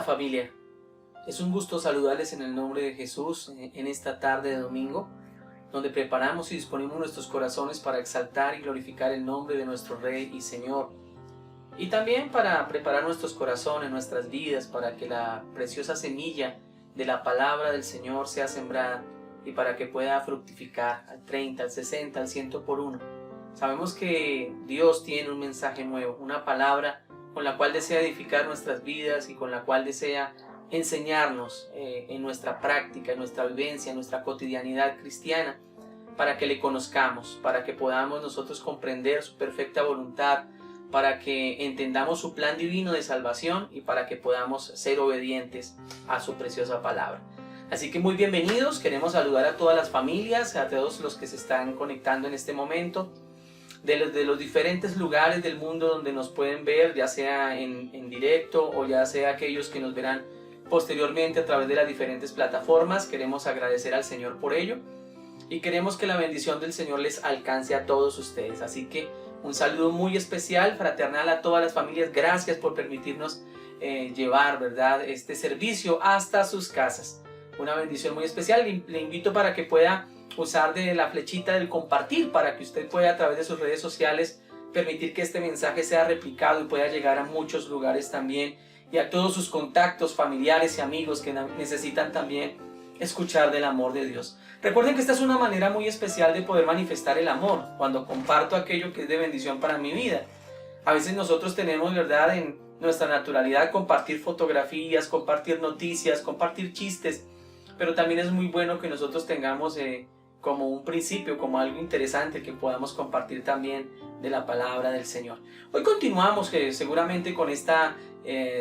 familia, es un gusto saludarles en el nombre de Jesús en esta tarde de domingo, donde preparamos y disponemos nuestros corazones para exaltar y glorificar el nombre de nuestro Rey y Señor, y también para preparar nuestros corazones, nuestras vidas, para que la preciosa semilla de la palabra del Señor sea sembrada y para que pueda fructificar al 30, al 60, al 100 por uno. Sabemos que Dios tiene un mensaje nuevo, una palabra con la cual desea edificar nuestras vidas y con la cual desea enseñarnos en nuestra práctica, en nuestra vivencia, en nuestra cotidianidad cristiana, para que le conozcamos, para que podamos nosotros comprender su perfecta voluntad, para que entendamos su plan divino de salvación y para que podamos ser obedientes a su preciosa palabra. Así que muy bienvenidos, queremos saludar a todas las familias, a todos los que se están conectando en este momento, de los diferentes lugares del mundo donde nos pueden ver, ya sea en directo o ya sea aquellos que nos verán posteriormente a través de las diferentes plataformas. Queremos agradecer al Señor por ello y queremos que la bendición del Señor les alcance a todos ustedes. Así que un saludo muy especial, fraternal a todas las familias. Gracias por permitirnos llevar, ¿verdad?, este servicio hasta sus casas. Una bendición muy especial. Le invito para que pueda usar de la flechita del compartir para que usted pueda a través de sus redes sociales permitir que este mensaje sea replicado y pueda llegar a muchos lugares también y a todos sus contactos familiares y amigos que necesitan también escuchar del amor de Dios. Recuerden que esta es una manera muy especial de poder manifestar el amor cuando comparto aquello que es de bendición para mi vida. A veces nosotros tenemos, ¿verdad?, en nuestra naturalidad compartir fotografías, compartir noticias, compartir chistes, pero también es muy bueno que nosotros tengamos como un principio, como algo interesante que podamos compartir también de la palabra del Señor. Hoy continuamos seguramente con esta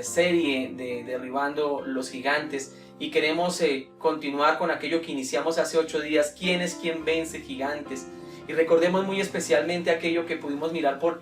serie de Derribando los Gigantes y queremos continuar con aquello que iniciamos hace 8 días, ¿quién es quien vence gigantes? Y recordemos muy especialmente aquello que pudimos mirar por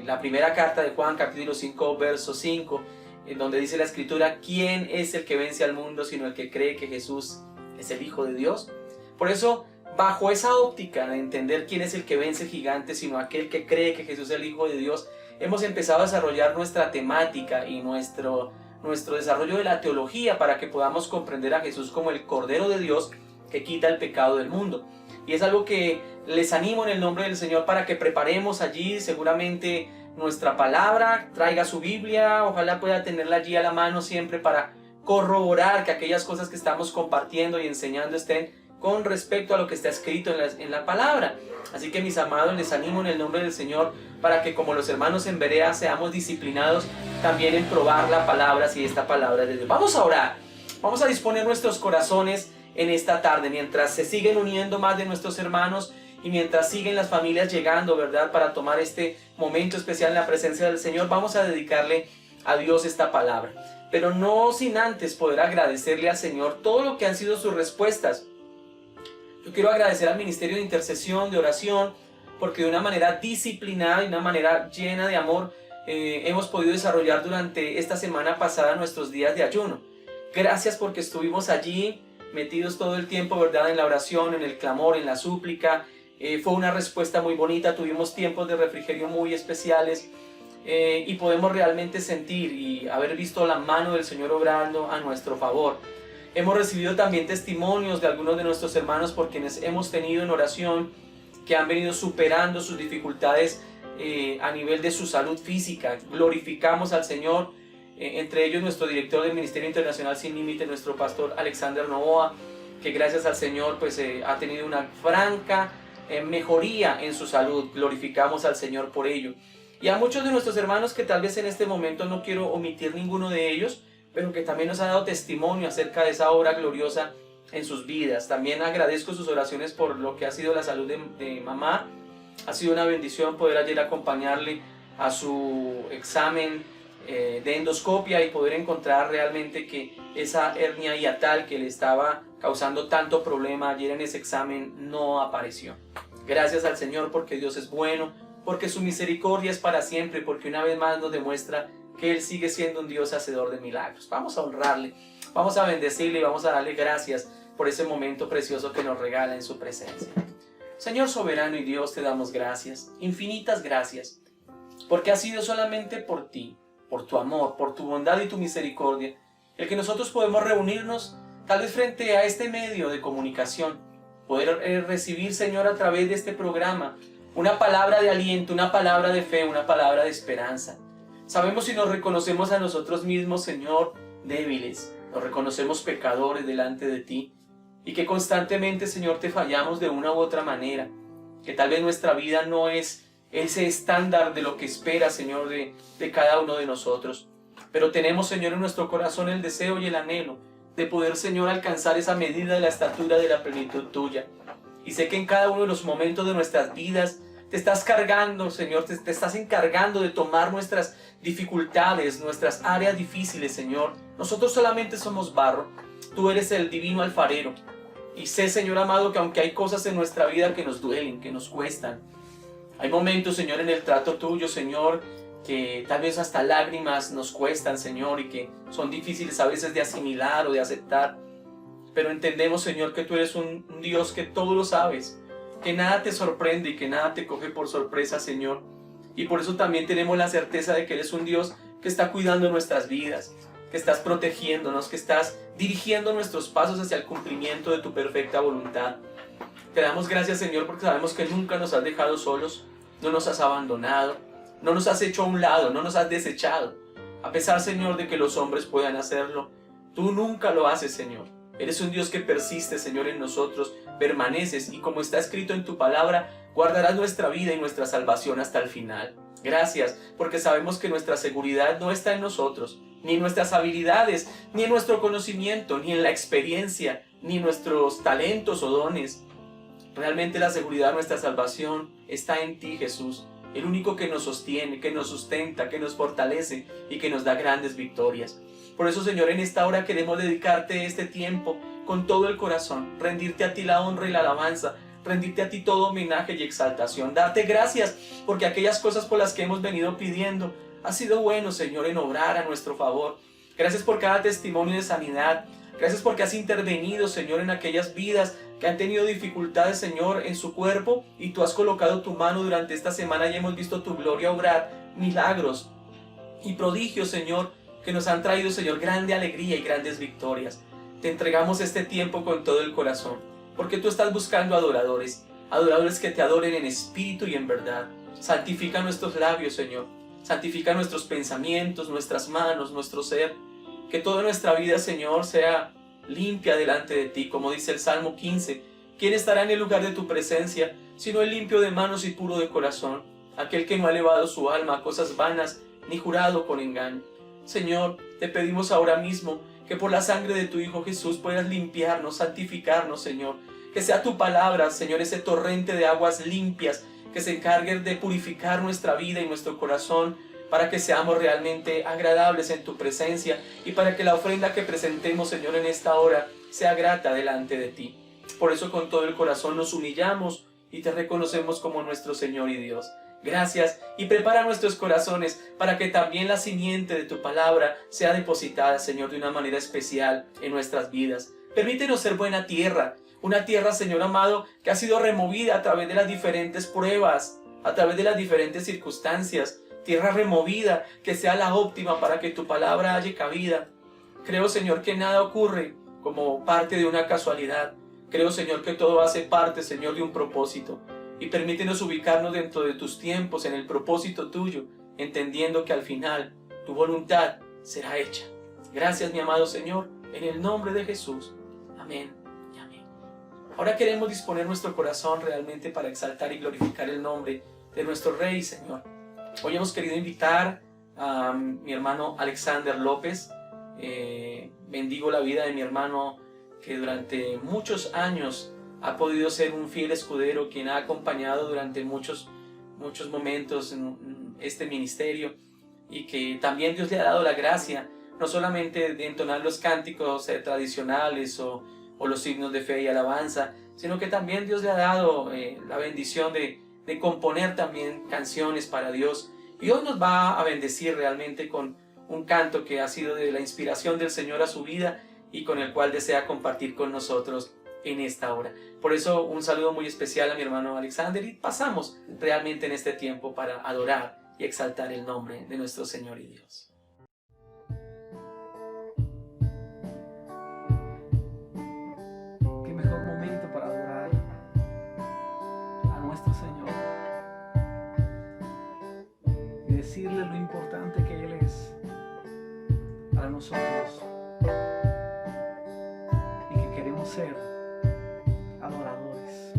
la primera carta de Juan, capítulo 5, verso 5, en donde dice la Escritura: ¿quién es el que vence al mundo sino el que cree que Jesús es el Hijo de Dios? Por eso, bajo esa óptica de entender quién es el que vence gigantes, sino aquel que cree que Jesús es el Hijo de Dios, hemos empezado a desarrollar nuestra temática y nuestro desarrollo de la teología para que podamos comprender a Jesús como el Cordero de Dios que quita el pecado del mundo. Y es algo que les animo en el nombre del Señor para que preparemos allí seguramente nuestra palabra, traiga su Biblia, ojalá pueda tenerla allí a la mano siempre para corroborar que aquellas cosas que estamos compartiendo y enseñando estén con respecto a lo que está escrito en la palabra. Así que mis amados, les animo en el nombre del Señor para que como los hermanos en Berea seamos disciplinados también en probar la palabra, si esta palabra es de Dios. Vamos a orar, vamos a disponer nuestros corazones en esta tarde, mientras se siguen uniendo más de nuestros hermanos y mientras siguen las familias llegando, ¿verdad?, para tomar este momento especial en la presencia del Señor. Vamos a dedicarle a Dios esta palabra, pero no sin antes poder agradecerle al Señor todo lo que han sido sus respuestas. Yo quiero agradecer al Ministerio de Intercesión, de Oración, porque de una manera disciplinada y una manera llena de amor hemos podido desarrollar durante esta semana pasada nuestros días de ayuno. Gracias porque estuvimos allí metidos todo el tiempo, ¿verdad?, en la oración, en el clamor, en la súplica. Fue una respuesta muy bonita, tuvimos tiempos de refrigerio muy especiales y podemos realmente sentir y haber visto la mano del Señor obrando a nuestro favor. Hemos recibido también testimonios de algunos de nuestros hermanos por quienes hemos tenido en oración, que han venido superando sus dificultades a nivel de su salud física. Glorificamos al Señor, entre ellos nuestro director del Ministerio Internacional Sin Límite, nuestro pastor Alexander Novoa, que gracias al Señor pues ha tenido una franca mejoría en su salud. Glorificamos al Señor por ello. Y a muchos de nuestros hermanos que tal vez en este momento no quiero omitir ninguno de ellos, pero que también nos ha dado testimonio acerca de esa obra gloriosa en sus vidas. También agradezco sus oraciones por lo que ha sido la salud de mamá. Ha sido una bendición poder ayer acompañarle a su examen de endoscopia y poder encontrar realmente que esa hernia hiatal que le estaba causando tanto problema ayer en ese examen no apareció. Gracias al Señor porque Dios es bueno, porque su misericordia es para siempre, porque una vez más nos demuestra que Él sigue siendo un Dios hacedor de milagros. Vamos a honrarle, vamos a bendecirle y vamos a darle gracias por ese momento precioso que nos regala en su presencia. Señor soberano y Dios, te damos gracias, infinitas gracias, porque ha sido solamente por ti, por tu amor, por tu bondad y tu misericordia, el que nosotros podemos reunirnos tal vez frente a este medio de comunicación, poder recibir, Señor, a través de este programa, una palabra de aliento, una palabra de fe, una palabra de esperanza. Sabemos y nos reconocemos a nosotros mismos, Señor, débiles, nos reconocemos pecadores delante de ti, y que constantemente, Señor, te fallamos de una u otra manera, que tal vez nuestra vida no es ese estándar de lo que espera, Señor, de cada uno de nosotros. Pero tenemos, Señor, en nuestro corazón el deseo y el anhelo de poder, Señor, alcanzar esa medida de la estatura de la plenitud tuya. Y sé que en cada uno de los momentos de nuestras vidas te estás cargando, Señor, te estás encargando de tomar nuestras dificultades, nuestras áreas difíciles, Señor. Nosotros solamente somos barro, tú eres el divino alfarero. Y sé, Señor amado, que aunque hay cosas en nuestra vida que nos duelen, que nos cuestan, hay momentos, Señor, en el trato tuyo, Señor, que tal vez hasta lágrimas nos cuestan, Señor, y que son difíciles a veces de asimilar o de aceptar. Pero entendemos, Señor, que tú eres un Dios que todo lo sabes, que nada te sorprende y que nada te coge por sorpresa, Señor. Y por eso también tenemos la certeza de que eres un Dios que está cuidando nuestras vidas, que estás protegiéndonos, que estás dirigiendo nuestros pasos hacia el cumplimiento de tu perfecta voluntad. Te damos gracias, Señor, porque sabemos que nunca nos has dejado solos, no nos has abandonado, no nos has hecho a un lado, no nos has desechado. A pesar, Señor, de que los hombres puedan hacerlo, tú nunca lo haces, Señor. Eres un Dios que persiste, Señor, en nosotros, permaneces y como está escrito en tu palabra, guardarás nuestra vida y nuestra salvación hasta el final. Gracias, porque sabemos que nuestra seguridad no está en nosotros, ni en nuestras habilidades, ni en nuestro conocimiento, ni en la experiencia, ni en nuestros talentos o dones. Realmente la seguridad de nuestra salvación está en ti, Jesús, el único que nos sostiene, que nos sustenta, que nos fortalece y que nos da grandes victorias. Por eso, Señor, en esta hora queremos dedicarte este tiempo con todo el corazón, rendirte a ti la honra y la alabanza, rendirte a ti todo homenaje y exaltación, darte gracias porque aquellas cosas por las que hemos venido pidiendo ha sido bueno, Señor, en obrar a nuestro favor. Gracias por cada testimonio de sanidad, gracias porque has intervenido, Señor, en aquellas vidas que han tenido dificultades, Señor, en su cuerpo y tú has colocado tu mano durante esta semana y hemos visto tu gloria obrar milagros y prodigios, Señor, que nos han traído, Señor, grande alegría y grandes victorias. Te entregamos este tiempo con todo el corazón, porque tú estás buscando adoradores, adoradores que te adoren en espíritu y en verdad. Santifica nuestros labios, Señor, santifica nuestros pensamientos, nuestras manos, nuestro ser, que toda nuestra vida, Señor, sea limpia delante de ti, como dice el Salmo 15. ¿Quién estará en el lugar de tu presencia, sino el limpio de manos y puro de corazón, aquel que no ha elevado su alma a cosas vanas, ni jurado con engaño? Señor, te pedimos ahora mismo que por la sangre de tu Hijo Jesús puedas limpiarnos, santificarnos, Señor. Que sea tu palabra, Señor, ese torrente de aguas limpias que se encargue de purificar nuestra vida y nuestro corazón para que seamos realmente agradables en tu presencia y para que la ofrenda que presentemos, Señor, en esta hora sea grata delante de ti. Por eso con todo el corazón nos humillamos y te reconocemos como nuestro Señor y Dios. Gracias, y prepara nuestros corazones para que también la simiente de tu palabra sea depositada, Señor, de una manera especial en nuestras vidas. Permítenos ser buena tierra, una tierra, Señor amado, que ha sido removida a través de las diferentes pruebas, a través de las diferentes circunstancias. Tierra removida, que sea la óptima para que tu palabra haya cabida. Creo, Señor, que nada ocurre como parte de una casualidad. Creo, Señor, que todo hace parte, Señor, de un propósito. Y permítenos ubicarnos dentro de tus tiempos, en el propósito tuyo, entendiendo que al final tu voluntad será hecha. Gracias, mi amado Señor, en el nombre de Jesús. Amén y amén. Ahora queremos disponer nuestro corazón realmente para exaltar y glorificar el nombre de nuestro Rey y Señor. Hoy hemos querido invitar a mi hermano Alexander López. Bendigo la vida de mi hermano que durante muchos años ha podido ser un fiel escudero, quien ha acompañado durante muchos momentos en este ministerio, y que también Dios le ha dado la gracia, no solamente de entonar los cánticos tradicionales o los signos de fe y alabanza, sino que también Dios le ha dado la bendición de componer también canciones para Dios. Y hoy nos va a bendecir realmente con un canto que ha sido de la inspiración del Señor a su vida y con el cual desea compartir con nosotros en esta hora. Por eso un saludo muy especial a mi hermano Alexander y pasamos realmente en este tiempo para adorar y exaltar el nombre de nuestro Señor y Dios. para nosotros y que queremos ser adoradores.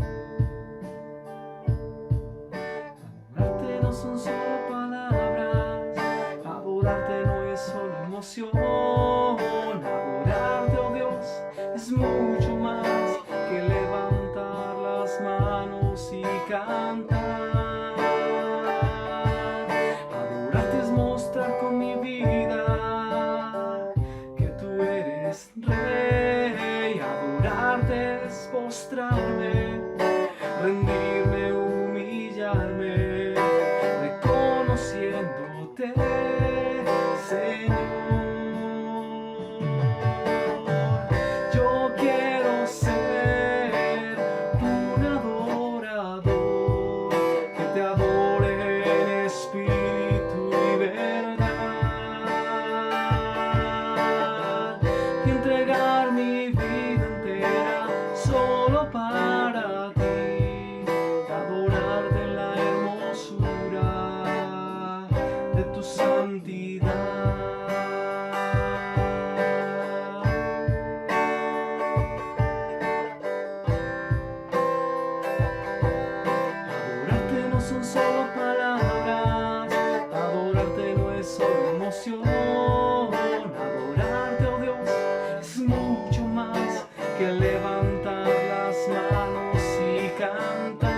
Adorarte no son solo palabras, adorarte no es solo emoción, adorarte, oh Dios, es mucho más que levantar las manos y cantar. Adorarte es mostrar con mi vida que tú eres Rey. Adorarte es postrarme, rendirme, humillarme, reconociéndote, Señor. Yo quiero ser un adorador que te adore en espíritu y verdad, y entregar mi vida entera solo para ti, adorarte en la hermosura de tu santidad. Adorarte no son solo palabras, adorarte no es solo emoción, adorarte, oh Dios, es mucho más que levantar las manos y cantar.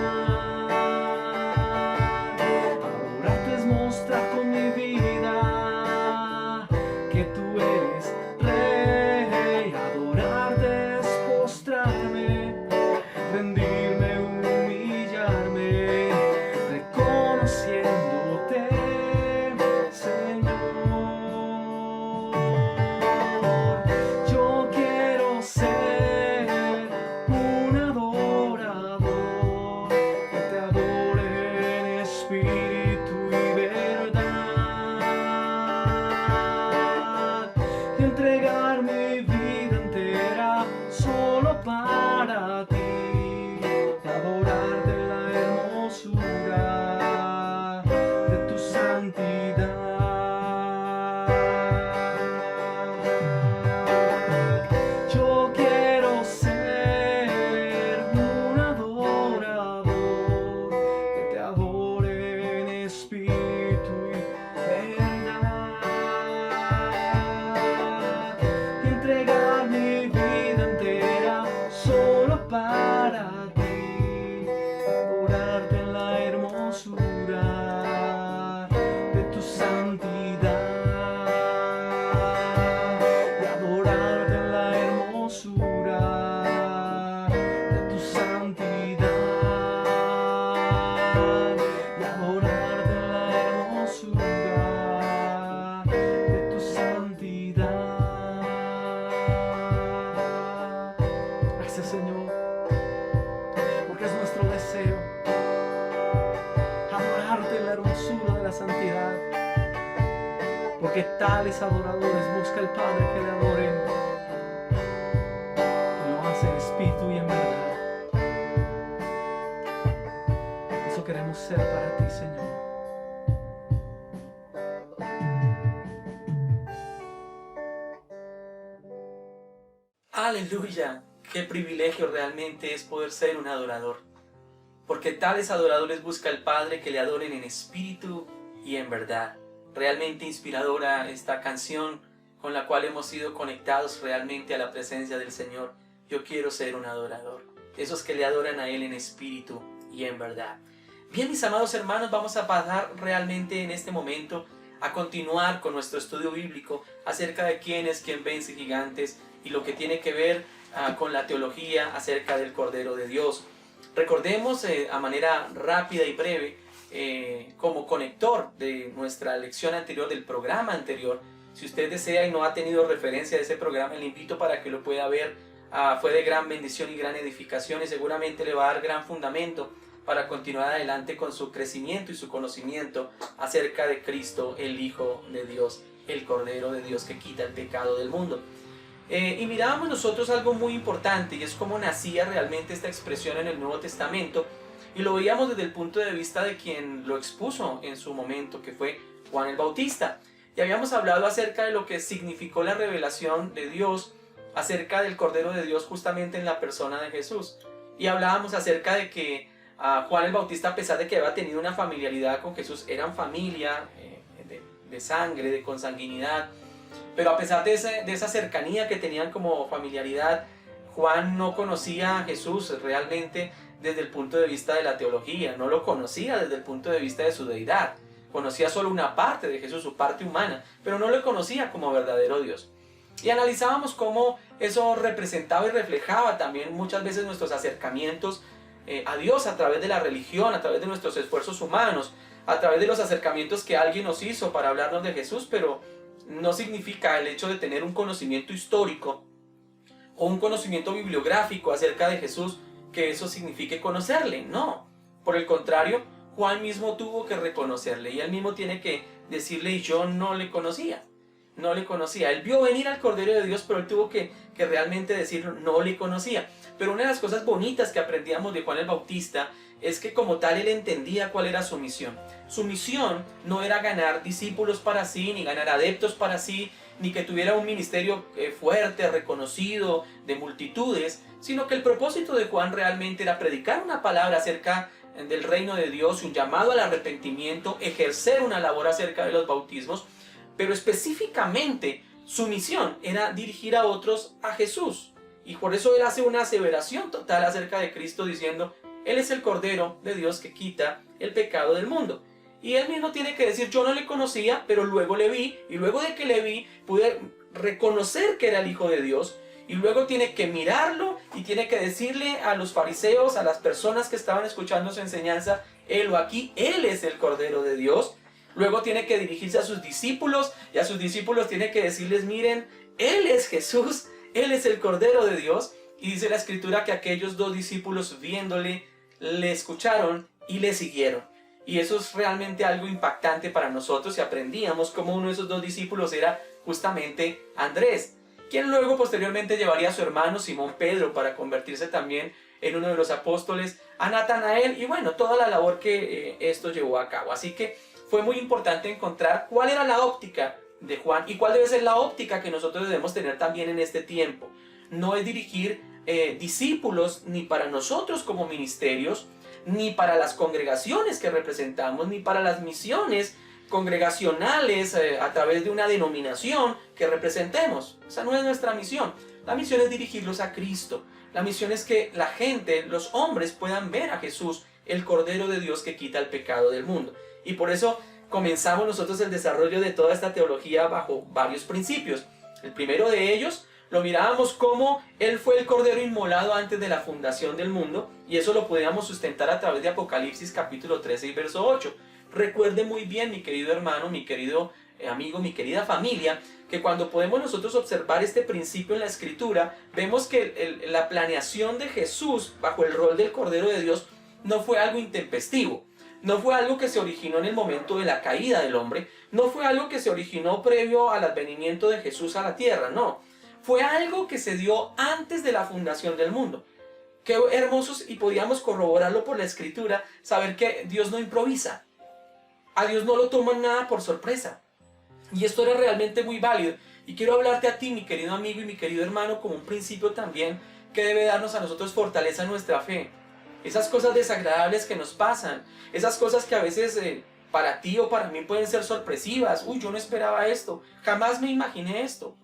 Adorarte es mostrar con mi vida que tú eres Rey. Adorarte es postrarme, rendirme, humillarme, reconociéndote, Señor. Yo quiero ser un adorador que te adore en espíritu y verdad, y entregar mi vida entera solo para ti, y adorarte en la hermosura de tu santidad. Yo quiero ser un adorador que te adore en espíritu y verdad, y entregar mi vida entera solo para ti, adorarte en la hermosura de tu santidad, y adorarte en la hermosura de tu santidad, y adorarte en la hermosura de tu santidad. Gracias, Señor, porque es nuestro deseo adorarte en la hermosura de la santidad, porque tales adoradores busca el Padre que le adoren, y lo hace en espíritu y en verdad. Eso queremos ser para ti, Señor. Aleluya, qué privilegio realmente es poder ser un adorador, porque tales adoradores busca el Padre que le adoren en espíritu y en verdad. Realmente inspiradora esta canción con la cual hemos sido conectados realmente a la presencia del Señor. Yo quiero ser un adorador, esos que le adoran a Él en espíritu y en verdad. Bien, mis amados hermanos, vamos a pasar realmente en este momento a continuar con nuestro estudio bíblico acerca de quién es quien vence gigantes y lo que tiene que ver con la teología acerca del Cordero de Dios. Recordemos a manera rápida y breve, como conector de nuestra lección anterior, del programa anterior. Si usted desea y no ha tenido referencia de ese programa, le invito para que lo pueda ver. Fue de gran bendición y gran edificación, y seguramente le va a dar gran fundamento para continuar adelante con su crecimiento y su conocimiento acerca de Cristo, el Hijo de Dios, el Cordero de Dios que quita el pecado del mundo. Y mirábamos nosotros algo muy importante, y es cómo nacía realmente esta expresión en el Nuevo Testamento, y lo veíamos desde el punto de vista de quien lo expuso en su momento, que fue Juan el Bautista. y habíamos hablado acerca de lo que significó la revelación de Dios acerca del Cordero de Dios justamente en la persona de Jesús. Y hablábamos acerca de que Juan el Bautista, a pesar de que había tenido una familiaridad con Jesús, eran familia de sangre, de consanguinidad, pero a pesar de esa cercanía que tenían como familiaridad, Juan no conocía a Jesús realmente desde el punto de vista de la teología, no lo conocía desde el punto de vista de su deidad. Conocía solo una parte de Jesús, su parte humana, pero no lo conocía como verdadero Dios. Y analizábamos cómo eso representaba y reflejaba también muchas veces nuestros acercamientos a Dios a través de la religión, a través de nuestros esfuerzos humanos, a través de los acercamientos que alguien nos hizo para hablarnos de Jesús, pero no significa el hecho de tener un conocimiento histórico o un conocimiento bibliográfico acerca de Jesús que eso signifique conocerle. No, por el contrario, Juan mismo tuvo que reconocerle y él mismo tiene que decirle: yo no le conocía. No le conocía. Él vio venir al Cordero de Dios, pero él tuvo que realmente decirlo: no le conocía. Pero una de las cosas bonitas que aprendíamos de Juan el Bautista es que como tal él entendía cuál era su misión. Su misión no era ganar discípulos para sí, ni ganar adeptos para sí, ni que tuviera un ministerio fuerte, reconocido, de multitudes, sino que el propósito de Juan realmente era predicar una palabra acerca del reino de Dios, un llamado al arrepentimiento, ejercer una labor acerca de los bautismos, pero específicamente su misión era dirigir a otros a Jesús. Y por eso él hace una aseveración total acerca de Cristo diciendo: Él es el Cordero de Dios que quita el pecado del mundo. Y él mismo tiene que decir: yo no le conocía, pero luego le vi, y luego de que le vi pude reconocer que era el Hijo de Dios. Y luego tiene que mirarlo y tiene que decirle a los fariseos, a las personas que estaban escuchando su enseñanza: Helo aquí, Él es el Cordero de Dios. Luego tiene que dirigirse a sus discípulos y a sus discípulos tiene que decirles: miren, Él es Jesús, Él es el Cordero de Dios. Y dice la Escritura que aquellos dos discípulos, viéndole, le escucharon y le siguieron. Y eso es realmente algo impactante para nosotros, y aprendíamos cómo uno de esos dos discípulos era justamente Andrés, quien luego posteriormente llevaría a su hermano Simón Pedro para convertirse también en uno de los apóstoles, a Natanael, y bueno, toda la labor que esto llevó a cabo. Así que fue muy importante encontrar cuál era la óptica de Juan y cuál debe ser la óptica que nosotros debemos tener también en este tiempo. No es dirigir discípulos ni para nosotros como ministerios, ni para las congregaciones que representamos, ni para las misiones congregacionales a través de una denominación que representemos. Esa no es nuestra misión. La misión es dirigirlos a Cristo. La misión es que la gente, los hombres, puedan ver a Jesús, el Cordero de Dios que quita el pecado del mundo. Y por eso comenzamos nosotros el desarrollo de toda esta teología bajo varios principios. El primero de ellos lo mirábamos como Él fue el Cordero inmolado antes de la fundación del mundo, y eso lo podíamos sustentar a través de Apocalipsis capítulo 13 y verso 8. Recuerde muy bien, mi querido hermano, mi querido amigo, mi querida familia, que cuando podemos nosotros observar este principio en la Escritura, vemos que la planeación de Jesús bajo el rol del Cordero de Dios no fue algo intempestivo. No fue algo que se originó en el momento de la caída del hombre, no fue algo que se originó previo al advenimiento de Jesús a la tierra, no. Fue algo que se dio antes de la fundación del mundo. Qué hermosos, y podíamos corroborarlo por la Escritura, saber que Dios no improvisa. A Dios no lo toman nada por sorpresa. Y esto era realmente muy válido. Y quiero hablarte a ti, mi querido amigo y mi querido hermano, como un principio también que debe darnos a nosotros fortaleza en nuestra fe. Esas cosas desagradables que nos pasan, esas cosas que a veces para ti o para mí pueden ser sorpresivas. Uy, yo no esperaba esto, jamás me imaginé esto.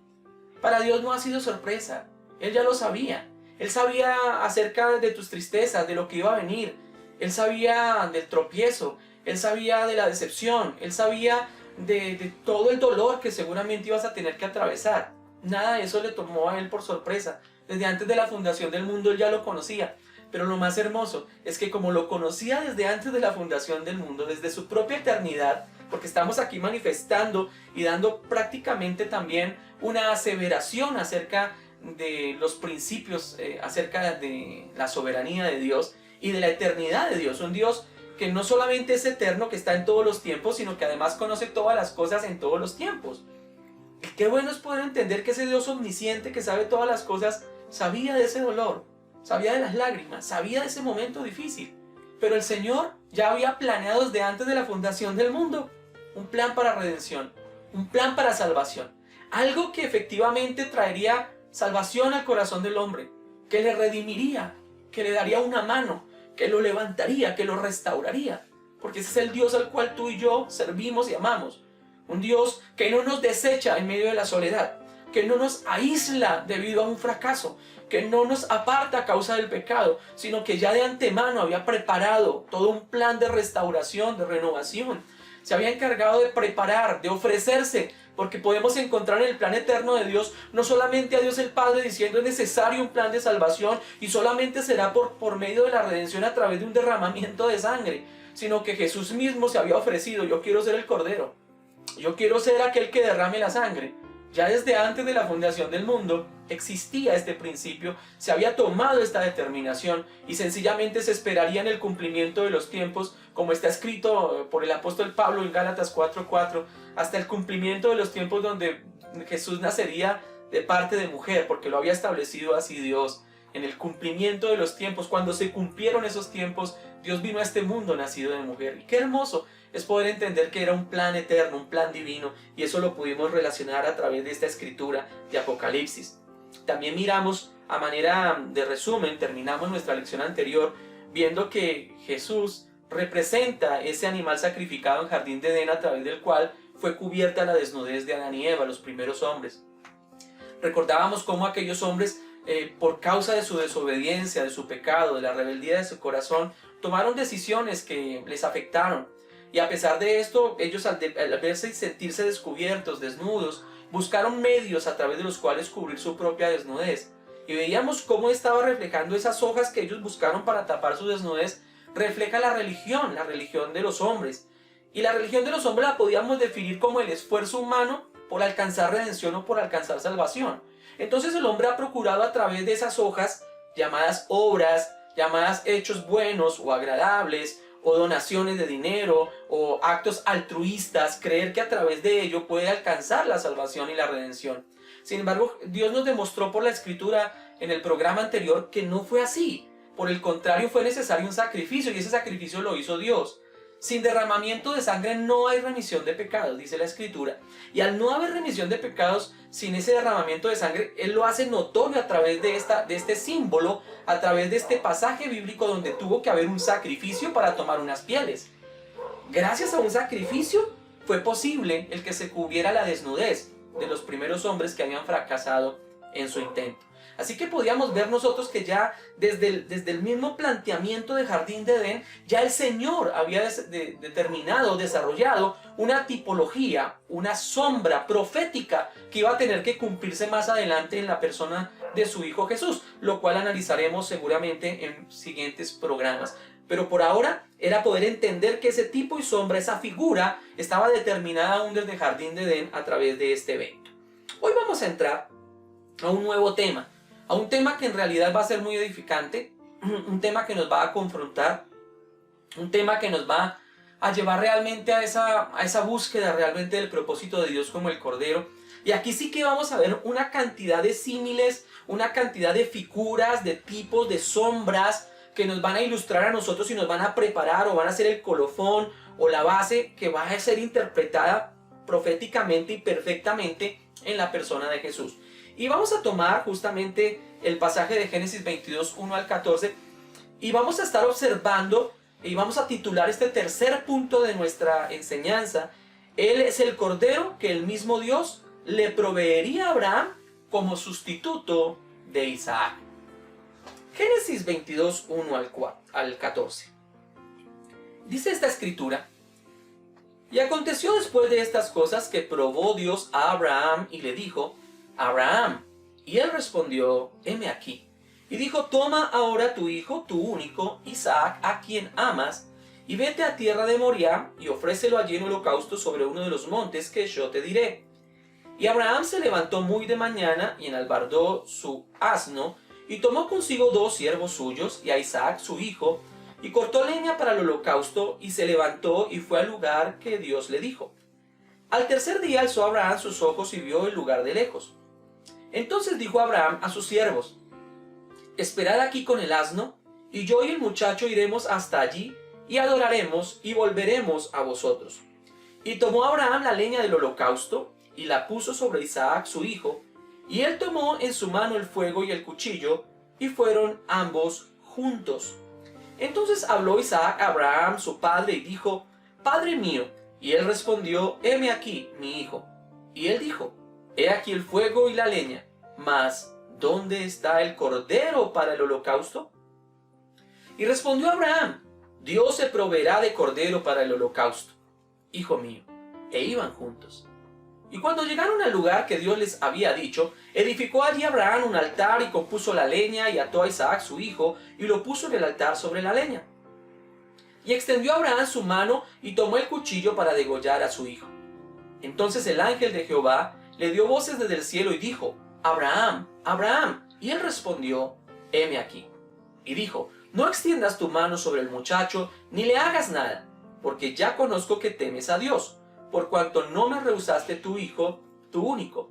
Para Dios no ha sido sorpresa, Él ya lo sabía. Él sabía acerca de tus tristezas, de lo que iba a venir. Él sabía del tropiezo, Él sabía de la decepción, Él sabía de todo el dolor que seguramente ibas a tener que atravesar. Nada de eso le tomó a Él por sorpresa. Desde antes de la fundación del mundo Él ya lo conocía. Pero lo más hermoso es que como lo conocía desde antes de la fundación del mundo, desde su propia eternidad, porque estamos aquí manifestando y dando prácticamente también una aseveración acerca de los principios, acerca de la soberanía de Dios y de la eternidad de Dios. Un Dios que no solamente es eterno, que está en todos los tiempos, sino que además conoce todas las cosas en todos los tiempos. Y qué bueno es poder entender que ese Dios omnisciente que sabe todas las cosas, sabía de ese dolor, sabía de las lágrimas, sabía de ese momento difícil. Pero el Señor ya había planeado desde antes de la fundación del mundo un plan para redención, un plan para salvación, algo que efectivamente traería salvación al corazón del hombre, que le redimiría, que le daría una mano, que lo levantaría, que lo restauraría, porque ese es el Dios al cual tú y yo servimos y amamos, un Dios que no nos desecha en medio de la soledad, que no nos aísla debido a un fracaso, que no nos aparta a causa del pecado, sino que ya de antemano había preparado todo un plan de restauración, de renovación. Se había encargado de preparar, de ofrecerse, porque podemos encontrar en el plan eterno de Dios no solamente a Dios el Padre diciendo es necesario un plan de salvación y solamente será por medio de la redención a través de un derramamiento de sangre, sino que Jesús mismo se había ofrecido: yo quiero ser el Cordero, yo quiero ser aquel que derrame la sangre. Ya desde antes de la fundación del mundo existía este principio, se había tomado esta determinación y sencillamente se esperaría en el cumplimiento de los tiempos, como está escrito por el apóstol Pablo en Gálatas 4:4, hasta el cumplimiento de los tiempos donde Jesús nacería de parte de mujer, porque lo había establecido así Dios. En el cumplimiento de los tiempos, cuando se cumplieron esos tiempos, Dios vino a este mundo nacido de mujer. Y qué hermoso es poder entender que era un plan eterno, un plan divino, y eso lo pudimos relacionar a través de esta escritura de Apocalipsis. También miramos, a manera de resumen, terminamos nuestra lección anterior viendo que Jesús representa ese animal sacrificado en Jardín de Edén a través del cual fue cubierta la desnudez de Adán y Eva, los primeros hombres. Recordábamos cómo aquellos hombres, por causa de su desobediencia, de su pecado, de la rebeldía de su corazón, tomaron decisiones que les afectaron. Y a pesar de esto, ellos al verse y sentirse descubiertos, desnudos, buscaron medios a través de los cuales cubrir su propia desnudez. Y veíamos cómo estaba reflejando esas hojas que ellos buscaron para tapar su desnudez, refleja la religión de los hombres. Y la religión de los hombres la podíamos definir como el esfuerzo humano por alcanzar redención o por alcanzar salvación. Entonces el hombre ha procurado a través de esas hojas, llamadas obras, llamadas hechos buenos o agradables, o donaciones de dinero, o actos altruistas, creer que a través de ello puede alcanzar la salvación y la redención. Sin embargo, Dios nos demostró por la Escritura en el programa anterior que no fue así. Por el contrario, fue necesario un sacrificio, y ese sacrificio lo hizo Dios. Sin derramamiento de sangre no hay remisión de pecados, dice la Escritura. Y al no haber remisión de pecados, sin ese derramamiento de sangre, Él lo hace notorio a través de este símbolo, a través de este pasaje bíblico donde tuvo que haber un sacrificio para tomar unas pieles. Gracias a un sacrificio fue posible el que se cubriera la desnudez de los primeros hombres que habían fracasado en su intento. Así que podíamos ver nosotros que ya desde el mismo planteamiento de Jardín de Edén, ya el Señor había determinado, desarrollado una tipología, una sombra profética que iba a tener que cumplirse más adelante en la persona de su Hijo Jesús, lo cual analizaremos seguramente en siguientes programas. Pero por ahora era poder entender que ese tipo y sombra, esa figura, estaba determinada aún desde Jardín de Edén a través de este evento. Hoy vamos a entrar a un nuevo tema, a un tema que en realidad va a ser muy edificante, un tema que nos va a confrontar, un tema que nos va a llevar realmente a esa búsqueda realmente del propósito de Dios como el Cordero. Y aquí sí que vamos a ver una cantidad de símiles, una cantidad de figuras, de tipos, de sombras que nos van a ilustrar a nosotros y nos van a preparar o van a ser el colofón o la base que va a ser interpretada proféticamente y perfectamente en la persona de Jesús. Y vamos a tomar justamente el pasaje de Génesis 22, 1 al 14 y vamos a estar observando y vamos a titular este tercer punto de nuestra enseñanza: Él es el Cordero que el mismo Dios le proveería a Abraham como sustituto de Isaac. Génesis 22, 1 al 14. Dice esta escritura: y aconteció después de estas cosas que probó Dios a Abraham y le dijo: Abraham. Y él respondió: heme aquí. Y dijo: toma ahora tu hijo, tu único, Isaac, a quien amas, y vete a tierra de Moriah, y ofrécelo allí en holocausto sobre uno de los montes que yo te diré. Y Abraham se levantó muy de mañana, y enalbardó su asno, y tomó consigo 2 siervos suyos, y a Isaac su hijo, y cortó leña para el holocausto, y se levantó y fue al lugar que Dios le dijo. Al tercer día alzó Abraham sus ojos y vio el lugar de lejos. Entonces dijo Abraham a sus siervos: esperad aquí con el asno, y yo y el muchacho iremos hasta allí, y adoraremos, y volveremos a vosotros. Y tomó Abraham la leña del holocausto y la puso sobre Isaac su hijo, y él tomó en su mano el fuego y el cuchillo, y fueron ambos juntos. Entonces habló Isaac a Abraham su padre y dijo: Padre mío. Y él respondió: Heme aquí, mi hijo. Y él dijo: He aquí el fuego y la leña, mas ¿dónde está el cordero para el holocausto? Y respondió Abraham: Dios se proveerá de cordero para el holocausto, hijo mío. E iban juntos. Y cuando llegaron al lugar que Dios les había dicho, edificó allí Abraham un altar y compuso la leña y ató a Isaac su hijo y lo puso en el altar sobre la leña. Y extendió Abraham su mano y tomó el cuchillo para degollar a su hijo. Entonces el ángel de Jehová le dio voces desde el cielo y dijo: Abraham, Abraham. Y él respondió: Heme aquí. Y dijo: No extiendas tu mano sobre el muchacho, ni le hagas nada, porque ya conozco que temes a Dios, por cuanto no me rehusaste tu hijo, tu único.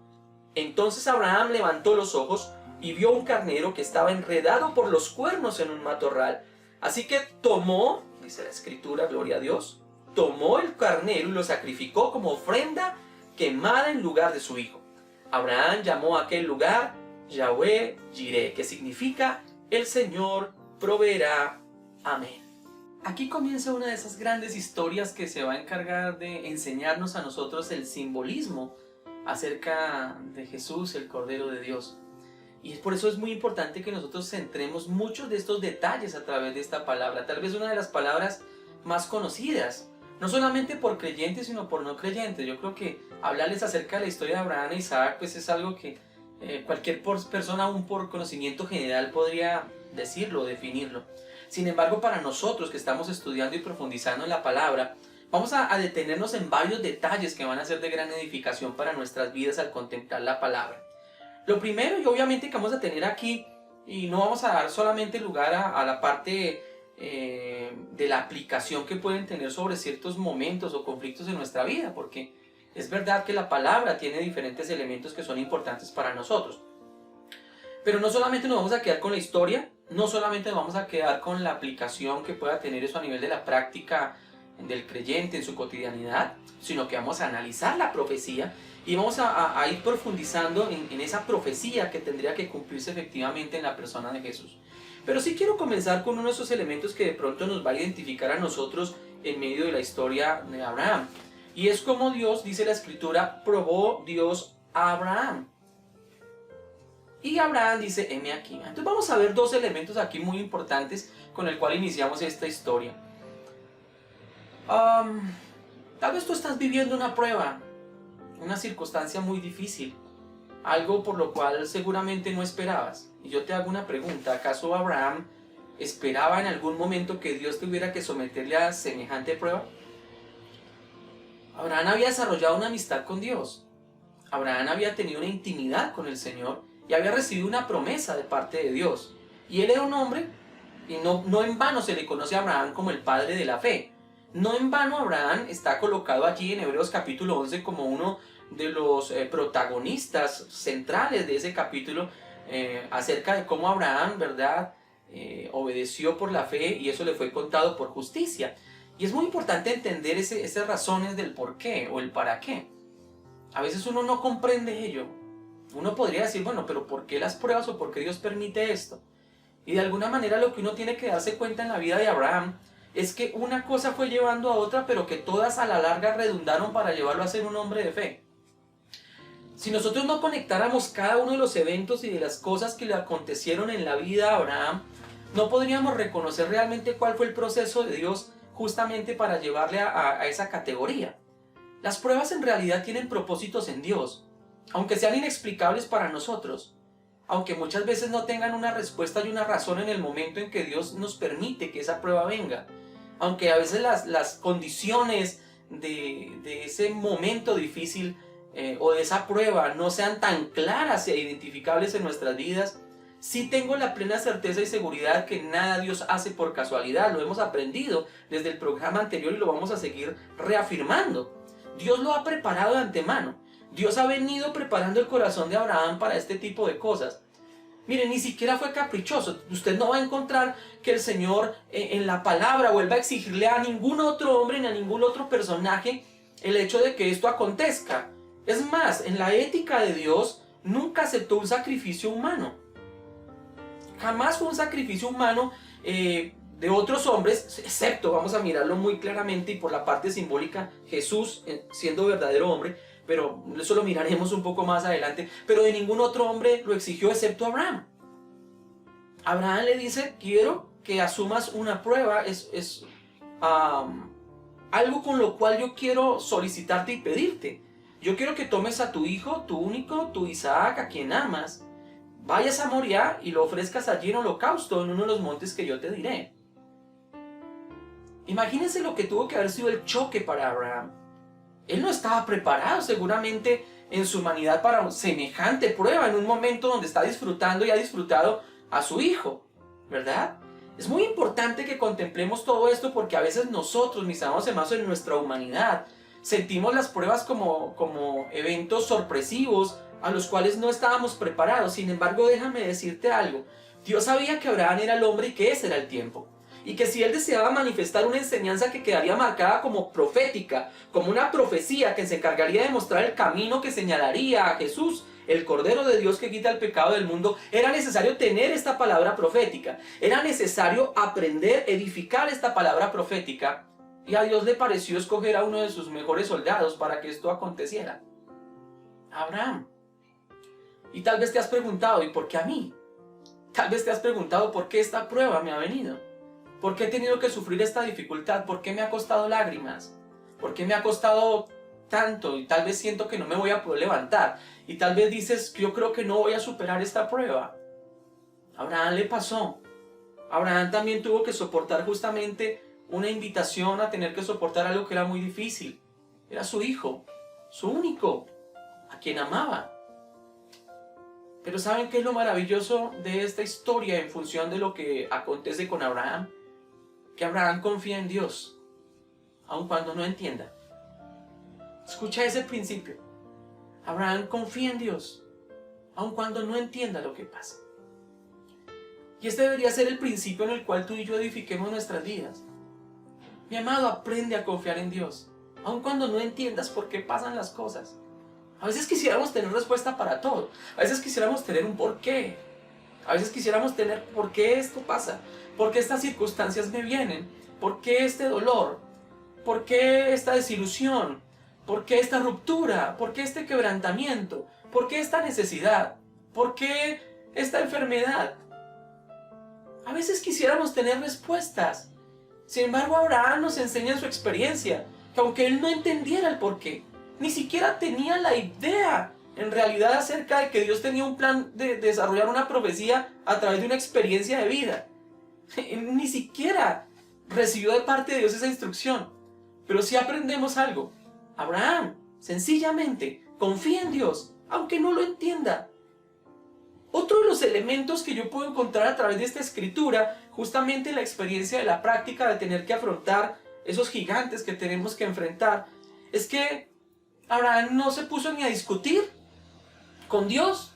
Entonces Abraham levantó los ojos y vio un carnero que estaba enredado por los cuernos en un matorral. Así que tomó, dice la escritura, gloria a Dios, tomó el carnero y lo sacrificó como ofrenda quemada en lugar de su hijo. Abraham llamó a aquel lugar Yahweh Jireh, que significa el Señor proveerá. Amén. Aquí comienza una de esas grandes historias que se va a encargar de enseñarnos a nosotros el simbolismo acerca de Jesús, el Cordero de Dios. Y por eso es muy importante que nosotros centremos muchos de estos detalles a través de esta palabra. Tal vez una de las palabras más conocidas, no solamente por creyentes, sino por no creyentes. Yo creo que hablarles acerca de la historia de Abraham e Isaac, pues es algo que cualquier persona, aún por conocimiento general, podría decirlo o definirlo. Sin embargo, para nosotros que estamos estudiando y profundizando en la palabra, vamos a detenernos en varios detalles que van a ser de gran edificación para nuestras vidas al contemplar la palabra. Lo primero, y obviamente que vamos a tener aquí, y no vamos a dar solamente lugar a la parte de la aplicación que pueden tener sobre ciertos momentos o conflictos en nuestra vida, porque es verdad que la palabra tiene diferentes elementos que son importantes para nosotros. Pero no solamente nos vamos a quedar con la historia, no solamente nos vamos a quedar con la aplicación que pueda tener eso a nivel de la práctica del creyente en su cotidianidad, sino que vamos a analizar la profecía y vamos a ir profundizando en esa profecía que tendría que cumplirse efectivamente en la persona de Jesús. Pero sí quiero comenzar con uno de esos elementos que de pronto nos va a identificar a nosotros en medio de la historia de Abraham. Y es como Dios, dice la Escritura, probó Dios a Abraham. Y Abraham dice: heme aquí. Entonces vamos a ver dos elementos aquí muy importantes con el cual iniciamos esta historia. Tal vez tú estás viviendo una prueba, una circunstancia muy difícil, algo por lo cual seguramente no esperabas. Y yo te hago una pregunta: ¿acaso Abraham esperaba en algún momento que Dios tuviera que someterle a semejante prueba? Abraham había desarrollado una amistad con Dios. Abraham había tenido una intimidad con el Señor y había recibido una promesa de parte de Dios. Y él era un hombre, y no en vano se le conoce a Abraham como el padre de la fe. No en vano Abraham está colocado allí en Hebreos capítulo 11 como uno de los protagonistas centrales de ese capítulo, acerca de cómo Abraham, ¿verdad?, obedeció por la fe y eso le fue contado por justicia. Y es muy importante entender esas razones del por qué o el para qué. A veces uno no comprende ello. Uno podría decir: bueno, pero ¿por qué las pruebas o por qué Dios permite esto? Y de alguna manera lo que uno tiene que darse cuenta en la vida de Abraham es que una cosa fue llevando a otra, pero que todas a la larga redundaron para llevarlo a ser un hombre de fe. Si nosotros no conectáramos cada uno de los eventos y de las cosas que le acontecieron en la vida a Abraham, no podríamos reconocer realmente cuál fue el proceso de Dios justamente para llevarle a esa categoría. Las pruebas en realidad tienen propósitos en Dios, aunque sean inexplicables para nosotros, aunque muchas veces no tengan una respuesta y una razón en el momento en que Dios nos permite que esa prueba venga, aunque a veces las condiciones de ese momento difícil o de esa prueba no sean tan claras e identificables en nuestras vidas, sí tengo la plena certeza y seguridad que nada Dios hace por casualidad. Lo hemos aprendido desde el programa anterior y lo vamos a seguir reafirmando. Dios lo ha preparado de antemano. Dios ha venido preparando el corazón de Abraham para este tipo de cosas. Miren, ni siquiera fue caprichoso. Usted no va a encontrar que el Señor en la palabra vuelva a exigirle a ningún otro hombre ni a ningún otro personaje el hecho de que esto acontezca. Es más, en la ética de Dios nunca aceptó un sacrificio humano. Jamás fue un sacrificio humano de otros hombres, excepto, vamos a mirarlo muy claramente y por la parte simbólica, Jesús siendo verdadero hombre, pero eso lo miraremos un poco más adelante, pero de ningún otro hombre lo exigió excepto Abraham. Abraham le dice, quiero que asumas una prueba, algo con lo cual yo quiero solicitarte y pedirte. Yo quiero que tomes a tu hijo, tu único, tu Isaac, a quien amas, vayas a Moriah y lo ofrezcas allí en holocausto en uno de los montes que yo te diré. Imagínense lo que tuvo que haber sido el choque para Abraham. Él no estaba preparado seguramente en su humanidad para semejante prueba en un momento donde está disfrutando y ha disfrutado a su hijo, ¿verdad? Es muy importante que contemplemos todo esto porque a veces nosotros, mis amados hermanos, en nuestra humanidad sentimos las pruebas como eventos sorpresivos a los cuales no estábamos preparados. Sin embargo, déjame decirte algo. Dios sabía que Abraham era el hombre y que ese era el tiempo. Y que si él deseaba manifestar una enseñanza que quedaría marcada como profética, como una profecía que se encargaría de mostrar el camino que señalaría a Jesús, el Cordero de Dios que quita el pecado del mundo, era necesario tener esta palabra profética. Era necesario aprender, edificar esta palabra profética. Y a Dios le pareció escoger a uno de sus mejores soldados para que esto aconteciera. Abraham. Y tal vez te has preguntado, ¿y por qué a mí? Tal vez te has preguntado, ¿por qué esta prueba me ha venido? ¿Por qué he tenido que sufrir esta dificultad? ¿Por qué me ha costado lágrimas? ¿Por qué me ha costado tanto? Y tal vez siento que no me voy a poder levantar. Y tal vez dices, yo creo que no voy a superar esta prueba. A Abraham le pasó. Abraham también tuvo que soportar justamente una invitación a tener que soportar algo que era muy difícil. Era su hijo, su único, a quien amaba. Pero ¿saben qué es lo maravilloso de esta historia en función de lo que acontece con Abraham? Que Abraham confía en Dios, aun cuando no entienda. Escucha ese principio. Abraham confía en Dios, aun cuando no entienda lo que pasa. Y este debería ser el principio en el cual tú y yo edifiquemos nuestras vidas. Mi amado, aprende a confiar en Dios, aun cuando no entiendas por qué pasan las cosas. A veces quisiéramos tener respuesta para todo. A veces quisiéramos tener un porqué. A veces quisiéramos tener por qué esto pasa. ¿Por qué estas circunstancias me vienen? ¿Por qué este dolor? ¿Por qué esta desilusión? ¿Por qué esta ruptura? ¿Por qué este quebrantamiento? ¿Por qué esta necesidad? ¿Por qué esta enfermedad? A veces quisiéramos tener respuestas. Sin embargo, Abraham nos enseña en su experiencia que aunque él no entendiera el porqué, ni siquiera tenía la idea en realidad acerca de que Dios tenía un plan de desarrollar una profecía a través de una experiencia de vida. Ni siquiera recibió de parte de Dios esa instrucción. Pero sí aprendemos algo. Abraham, sencillamente, confía en Dios, aunque no lo entienda. Otro de los elementos que yo puedo encontrar a través de esta escritura, justamente la experiencia de la práctica de tener que afrontar esos gigantes que tenemos que enfrentar, es que Abraham no se puso ni a discutir con Dios,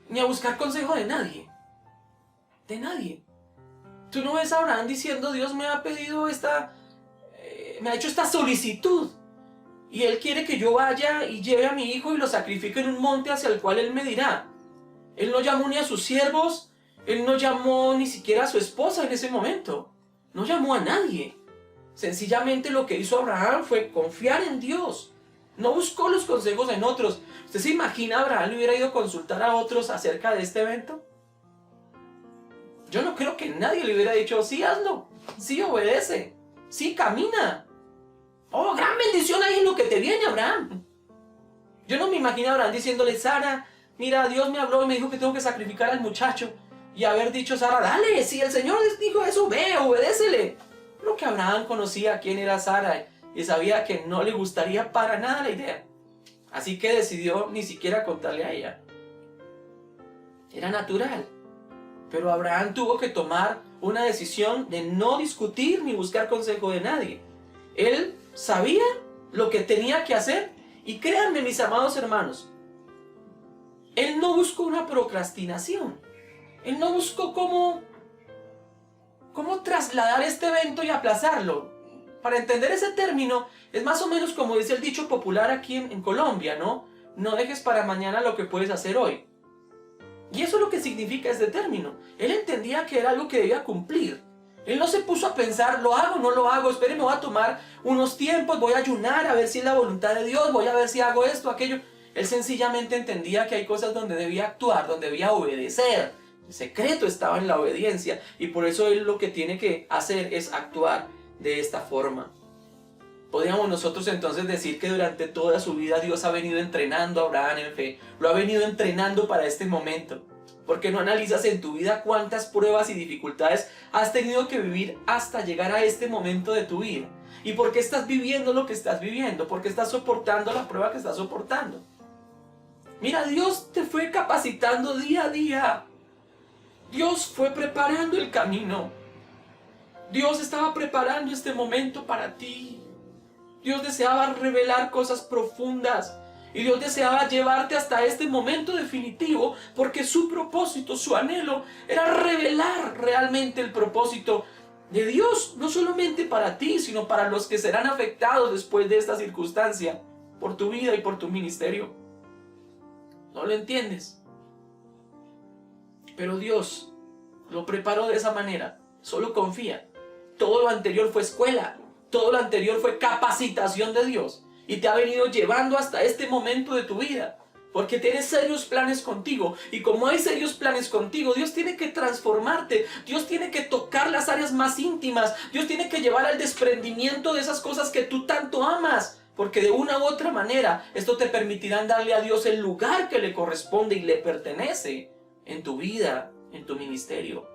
ni a buscar consejo de nadie. De nadie. Tú no ves a Abraham diciendo, Dios me ha pedido me ha hecho esta solicitud. Y Él quiere que yo vaya y lleve a mi hijo y lo sacrifique en un monte hacia el cual Él me dirá. Él no llamó ni a sus siervos, Él no llamó ni siquiera a su esposa en ese momento. No llamó a nadie. Sencillamente lo que hizo Abraham fue confiar en Dios. No buscó los consejos en otros. ¿Usted se imagina Abraham le hubiera ido a consultar a otros acerca de este evento? Yo no creo que nadie le hubiera dicho, sí, hazlo, sí, obedece, sí, camina. Oh, gran bendición ahí en lo que te viene, Abraham. Yo no me imagino a Abraham diciéndole, Sara, mira, Dios me habló y me dijo que tengo que sacrificar al muchacho. Y haber dicho, Sara, dale, si el Señor dijo eso, ve, obedécele. Pero que Abraham conocía quién era Sara y sabía que no le gustaría para nada la idea. Así que decidió ni siquiera contarle a ella. Era natural. Pero Abraham tuvo que tomar una decisión de no discutir ni buscar consejo de nadie. Él sabía lo que tenía que hacer y créanme, mis amados hermanos, él no buscó una procrastinación. Él no buscó cómo trasladar este evento y aplazarlo. Para entender ese término, es más o menos como dice el dicho popular aquí en Colombia, ¿no? No dejes para mañana lo que puedes hacer hoy. Y eso es lo que significa este término. Él entendía que era algo que debía cumplir. Él no se puso a pensar, ¿lo hago o no lo hago? Espere, me voy a tomar unos tiempos, voy a ayunar a ver si es la voluntad de Dios, voy a ver si hago esto, aquello. Él sencillamente entendía que hay cosas donde debía actuar, donde debía obedecer. El secreto estaba en la obediencia y por eso él lo que tiene que hacer es actuar de esta forma. Podríamos nosotros entonces decir que durante toda su vida Dios ha venido entrenando a Abraham en fe, lo ha venido entrenando para este momento. ¿Por qué no analizas en tu vida cuántas pruebas y dificultades has tenido que vivir hasta llegar a este momento de tu vida? ¿Y por qué estás viviendo lo que estás viviendo? ¿Por qué estás soportando la prueba que estás soportando? Mira, Dios te fue capacitando día a día. Dios fue preparando el camino. Dios estaba preparando este momento para ti. Dios deseaba revelar cosas profundas. Y Dios deseaba llevarte hasta este momento definitivo porque su propósito, su anhelo, era revelar realmente el propósito de Dios. No solamente para ti, sino para los que serán afectados después de esta circunstancia, por tu vida y por tu ministerio. ¿No lo entiendes? Pero Dios lo preparó de esa manera. Solo confía. Todo lo anterior fue escuela. Todo lo anterior fue capacitación de Dios. Y te ha venido llevando hasta este momento de tu vida. Porque tienes serios planes contigo. Y como hay serios planes contigo, Dios tiene que transformarte. Dios tiene que tocar las áreas más íntimas. Dios tiene que llevar al desprendimiento de esas cosas que tú tanto amas. Porque de una u otra manera, esto te permitirá darle a Dios el lugar que le corresponde y le pertenece en tu vida, en tu ministerio.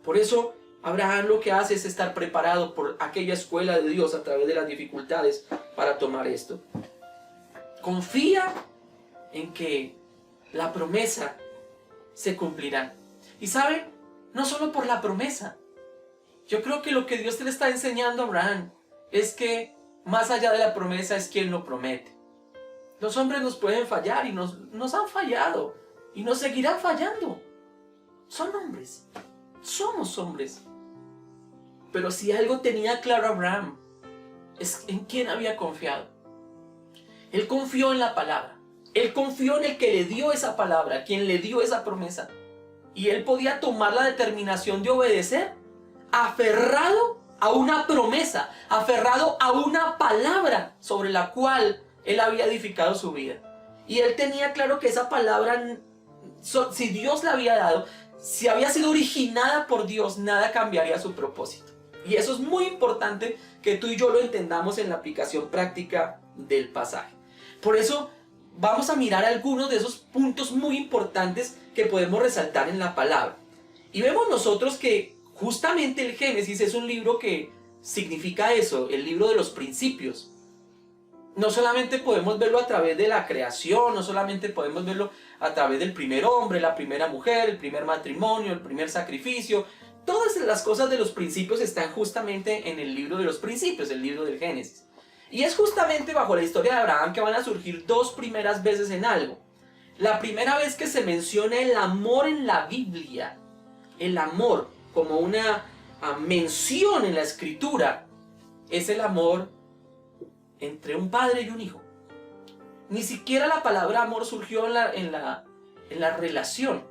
Por eso, Abraham lo que hace es estar preparado por aquella escuela de Dios a través de las dificultades para tomar esto. Confía en que la promesa se cumplirá. Y ¿saben? No solo por la promesa. Yo creo que lo que Dios te le está enseñando a Abraham es que más allá de la promesa es quien lo promete. Los hombres nos pueden fallar y nos han fallado y nos seguirán fallando. Son hombres. Somos hombres. Pero si algo tenía claro Abraham, es en quién había confiado. Él confió en la palabra. Él confió en el que le dio esa palabra, quien le dio esa promesa. Y él podía tomar la determinación de obedecer, aferrado a una promesa, aferrado a una palabra sobre la cual él había edificado su vida. Y él tenía claro que esa palabra, si Dios la había dado, si había sido originada por Dios, nada cambiaría su propósito. Y eso es muy importante que tú y yo lo entendamos en la aplicación práctica del pasaje. Por eso vamos a mirar algunos de esos puntos muy importantes que podemos resaltar en la palabra. Y vemos nosotros que justamente el Génesis es un libro que significa eso, el libro de los principios. No solamente podemos verlo a través de la creación, no solamente podemos verlo a través del primer hombre, la primera mujer, el primer matrimonio, el primer sacrificio. Todas las cosas de los principios están justamente en el libro de los principios, el libro del Génesis. Y es justamente bajo la historia de Abraham que van a surgir dos primeras veces en algo. La primera vez que se menciona el amor en la Biblia, el amor como una mención en la Escritura, es el amor entre un padre y un hijo. Ni siquiera la palabra amor surgió en la relación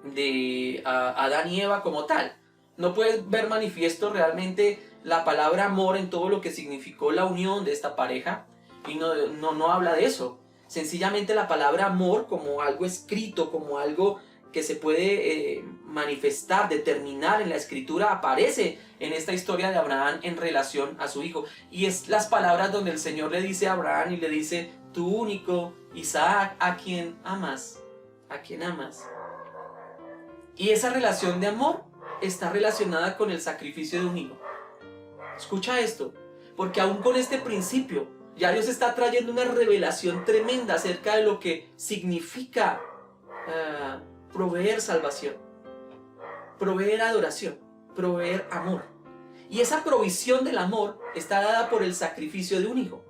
de Adán y Eva como tal. No puedes ver manifiesto realmente la palabra amor en todo lo que significó la unión de esta pareja, y no habla de eso. Sencillamente la palabra amor como algo escrito, como algo que se puede manifestar, determinar en la Escritura, aparece en esta historia de Abraham en relación a su hijo. Y es las palabras donde el Señor le dice a Abraham y le dice: tu único Isaac, a quien amas, a quien amas. Y esa relación de amor está relacionada con el sacrificio de un hijo. Escucha esto, porque aún con este principio, ya Dios está trayendo una revelación tremenda acerca de lo que significa proveer salvación, proveer adoración, proveer amor. Y esa provisión del amor está dada por el sacrificio de un hijo.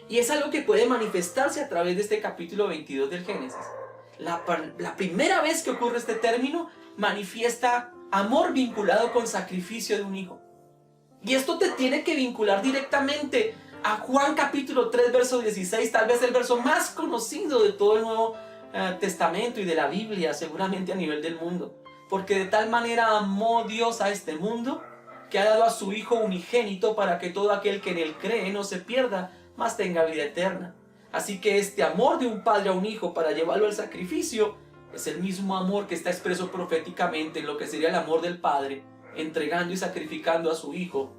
Y es algo que puede manifestarse a través de este capítulo 22 del Génesis. La primera vez que ocurre este término manifiesta amor vinculado con sacrificio de un hijo. Y esto te tiene que vincular directamente a Juan capítulo 3, verso 16, tal vez el verso más conocido de todo el Nuevo Testamento y de la Biblia, seguramente a nivel del mundo. Porque de tal manera amó Dios a este mundo, que ha dado a su Hijo unigénito para que todo aquel que en él cree no se pierda, mas tenga vida eterna. Así que este amor de un padre a un hijo para llevarlo al sacrificio es el mismo amor que está expreso proféticamente en lo que sería el amor del Padre, entregando y sacrificando a su Hijo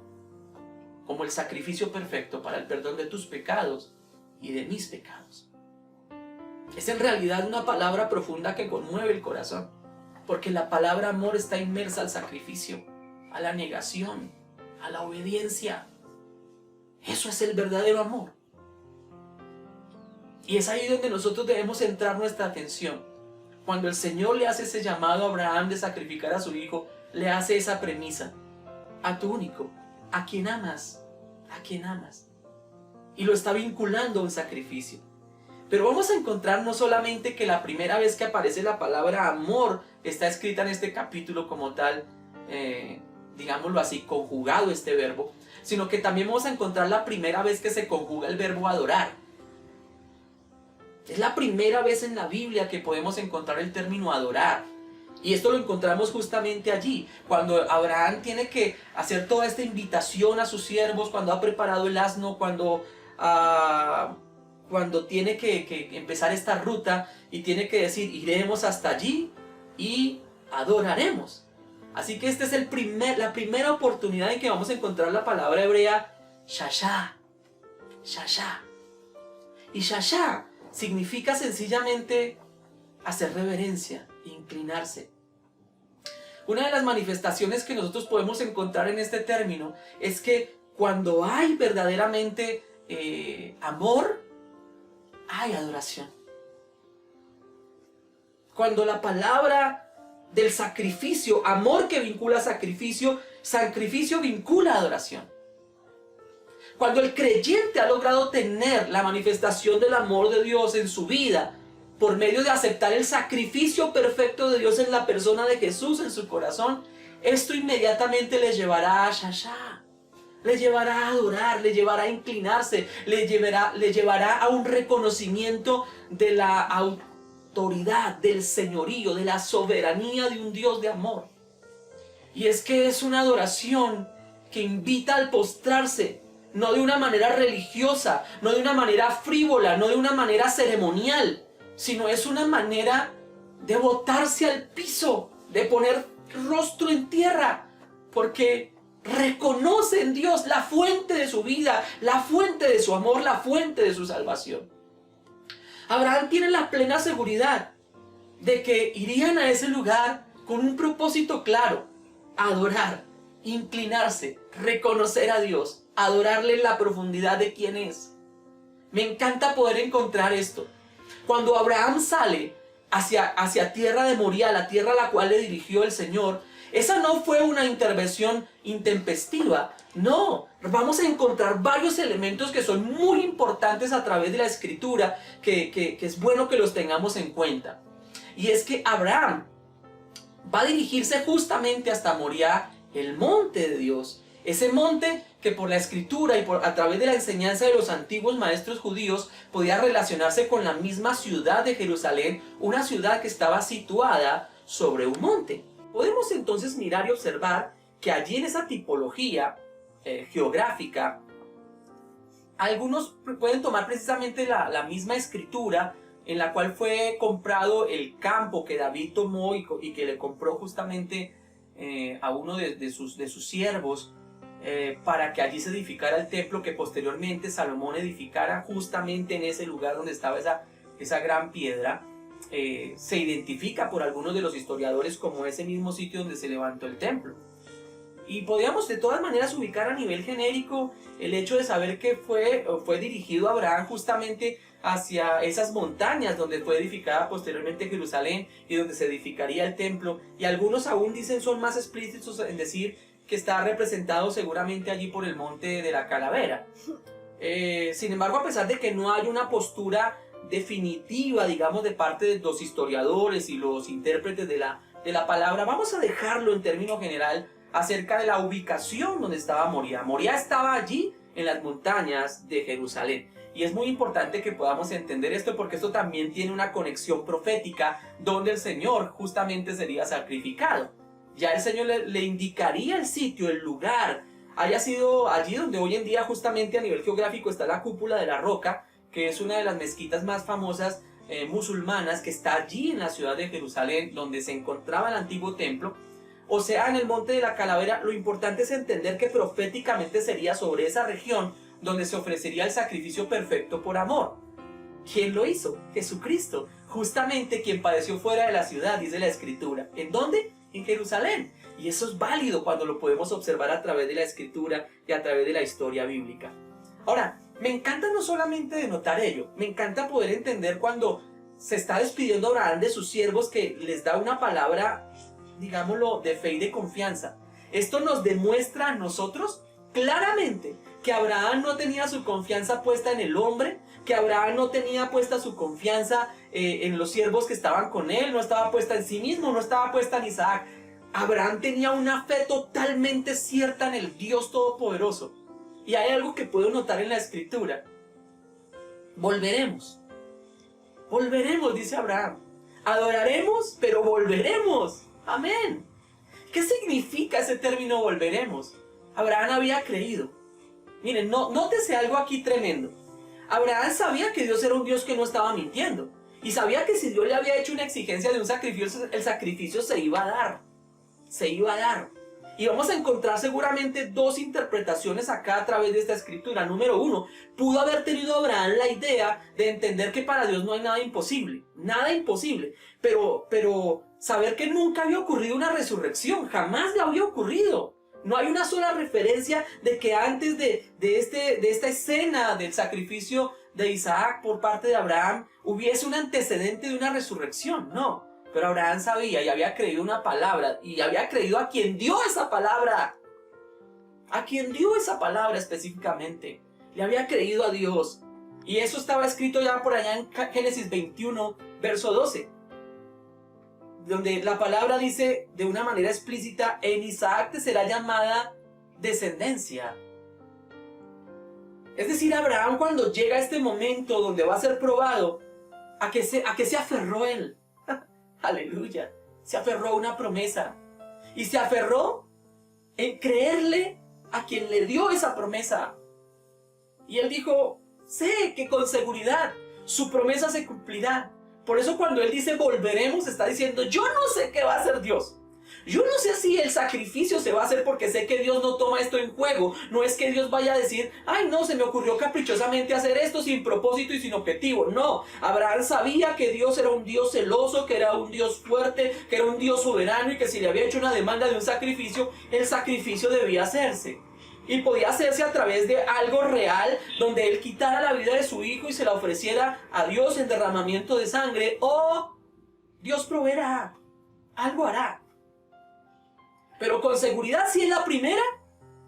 como el sacrificio perfecto para el perdón de tus pecados y de mis pecados. Es en realidad una palabra profunda que conmueve el corazón, porque la palabra amor está inmersa al sacrificio, a la negación, a la obediencia. Eso es el verdadero amor. Y es ahí donde nosotros debemos centrar nuestra atención. Cuando el Señor le hace ese llamado a Abraham de sacrificar a su hijo, le hace esa premisa: a tu único, a quien amas, y lo está vinculando a un sacrificio. Pero vamos a encontrar no solamente que la primera vez que aparece la palabra amor está escrita en este capítulo como tal, digámoslo así, conjugado este verbo, sino que también vamos a encontrar la primera vez que se conjuga el verbo adorar. Es la primera vez en la Biblia que podemos encontrar el término adorar. Y esto lo encontramos justamente allí, cuando Abraham tiene que hacer toda esta invitación a sus siervos, cuando ha preparado el asno, cuando tiene que empezar esta ruta y tiene que decir: iremos hasta allí y adoraremos. Así que esta es la primera oportunidad en que vamos a encontrar la palabra hebrea shashá. Y shashá significa sencillamente hacer reverencia, inclinarse. Una de las manifestaciones que nosotros podemos encontrar en este término es que cuando hay verdaderamente amor, hay adoración. Cuando la palabra del sacrificio, amor que vincula sacrificio, sacrificio vincula adoración. Cuando el creyente ha logrado tener la manifestación del amor de Dios en su vida, por medio de aceptar el sacrificio perfecto de Dios en la persona de Jesús en su corazón, esto inmediatamente les llevará a shashá, les llevará a adorar, les llevará a inclinarse, les llevará a un reconocimiento de la autoridad, del señorío, de la soberanía de un Dios de amor. Y es que es una adoración que invita al postrarse, no de una manera religiosa, no de una manera frívola, no de una manera ceremonial, sino es una manera de botarse al piso, de poner rostro en tierra, porque reconoce en Dios la fuente de su vida, la fuente de su amor, la fuente de su salvación. Abraham tiene la plena seguridad de que irían a ese lugar con un propósito claro: adorar, inclinarse, reconocer a Dios, adorarle en la profundidad de quién es. Me encanta poder encontrar esto. Cuando Abraham sale hacia tierra de Moría, la tierra a la cual le dirigió el Señor, esa no fue una intervención intempestiva. No, vamos a encontrar varios elementos que son muy importantes a través de la Escritura, que es bueno que los tengamos en cuenta. Y es que Abraham va a dirigirse justamente hasta Moría, el monte de Dios. Ese monte que por la Escritura y a través de la enseñanza de los antiguos maestros judíos podía relacionarse con la misma ciudad de Jerusalén, una ciudad que estaba situada sobre un monte. Podemos entonces mirar y observar que allí en esa tipología geográfica, algunos pueden tomar precisamente la misma escritura en la cual fue comprado el campo que David tomó y que le compró justamente a uno de sus siervos, para que allí se edificara el templo que posteriormente Salomón edificara justamente en ese lugar donde estaba esa gran piedra. Se identifica por algunos de los historiadores como ese mismo sitio donde se levantó el templo. Y podríamos de todas maneras ubicar a nivel genérico el hecho de saber que fue dirigido Abraham justamente hacia esas montañas donde fue edificada posteriormente Jerusalén y donde se edificaría el templo. Y algunos aún dicen, son más explícitos en decir que está representado seguramente allí por el monte de la Calavera. Sin embargo, a pesar de que no hay una postura definitiva, digamos, de parte de los historiadores y los intérpretes de la palabra, vamos a dejarlo en término general acerca de la ubicación donde estaba Moría. Moría estaba allí en las montañas de Jerusalén. Y es muy importante que podamos entender esto, porque esto también tiene una conexión profética donde el Señor justamente sería sacrificado. Ya el Señor le indicaría el sitio, el lugar. Haya sido allí donde hoy en día justamente a nivel geográfico está la Cúpula de la Roca, que es una de las mezquitas más famosas musulmanas, que está allí en la ciudad de Jerusalén, donde se encontraba el antiguo templo. O sea, en el Monte de la Calavera. Lo importante es entender que proféticamente sería sobre esa región donde se ofrecería el sacrificio perfecto por amor. ¿Quién lo hizo? Jesucristo, justamente quien padeció fuera de la ciudad, dice la Escritura. ¿En dónde? En Jerusalén. Y eso es válido cuando lo podemos observar a través de la Escritura y a través de la historia bíblica. Ahora, me encanta no solamente denotar ello, me encanta poder entender cuando se está despidiendo Abraham de sus siervos, que les da una palabra, digámoslo, de fe y de confianza. Esto nos demuestra a nosotros claramente que Abraham no tenía su confianza puesta en el hombre, que Abraham no tenía puesta su confianza en los siervos que estaban con él, no estaba puesta en sí mismo, no estaba puesta en Isaac. Abraham tenía una fe totalmente cierta en el Dios Todopoderoso. Y hay algo que puedo notar en la Escritura. Volveremos, dice Abraham. Adoraremos, pero volveremos. Amén. ¿Qué significa ese término volveremos? Abraham había creído. Miren, nótese algo aquí tremendo. Abraham sabía que Dios era un Dios que no estaba mintiendo. Y sabía que si Dios le había hecho una exigencia de un sacrificio, el sacrificio se iba a dar. Se iba a dar. Y vamos a encontrar seguramente dos interpretaciones acá a través de esta escritura. Número uno, pudo haber tenido Abraham la idea de entender que para Dios no hay nada imposible. Nada imposible. Pero saber que nunca había ocurrido una resurrección. Jamás le había ocurrido. No hay una sola referencia de que antes de esta escena del sacrificio de Isaac por parte de Abraham hubiese un antecedente de una resurrección. No. Pero Abraham sabía y había creído una palabra, y había creído a quien dio esa palabra. A quien dio esa palabra específicamente. Le había creído a Dios. Y eso estaba escrito ya por allá en Génesis 21, verso 12. Donde la palabra dice de una manera explícita: en Isaac te será llamada descendencia. Es decir, Abraham, cuando llega a este momento donde va a ser probado, ¿a qué se aferró él? Aleluya. Se aferró a una promesa. Y se aferró en creerle a quien le dio esa promesa. Y él dijo: sé que con seguridad su promesa se cumplirá. Por eso cuando él dice volveremos, está diciendo: yo no sé qué va a hacer Dios. Yo no sé si el sacrificio se va a hacer, porque sé que Dios no toma esto en juego. No es que Dios vaya a decir: ay, no, se me ocurrió caprichosamente hacer esto sin propósito y sin objetivo. No, Abraham sabía que Dios era un Dios celoso, que era un Dios fuerte, que era un Dios soberano, y que si le había hecho una demanda de un sacrificio, el sacrificio debía hacerse. Y podía hacerse a través de algo real, donde él quitara la vida de su hijo y se la ofreciera a Dios en derramamiento de sangre. O Dios proveerá, algo hará. Pero con seguridad, si es la primera,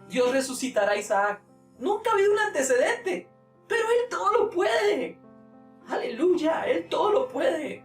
Dios resucitará a Isaac. Nunca ha habido un antecedente, pero Él todo lo puede. Aleluya, Él todo lo puede.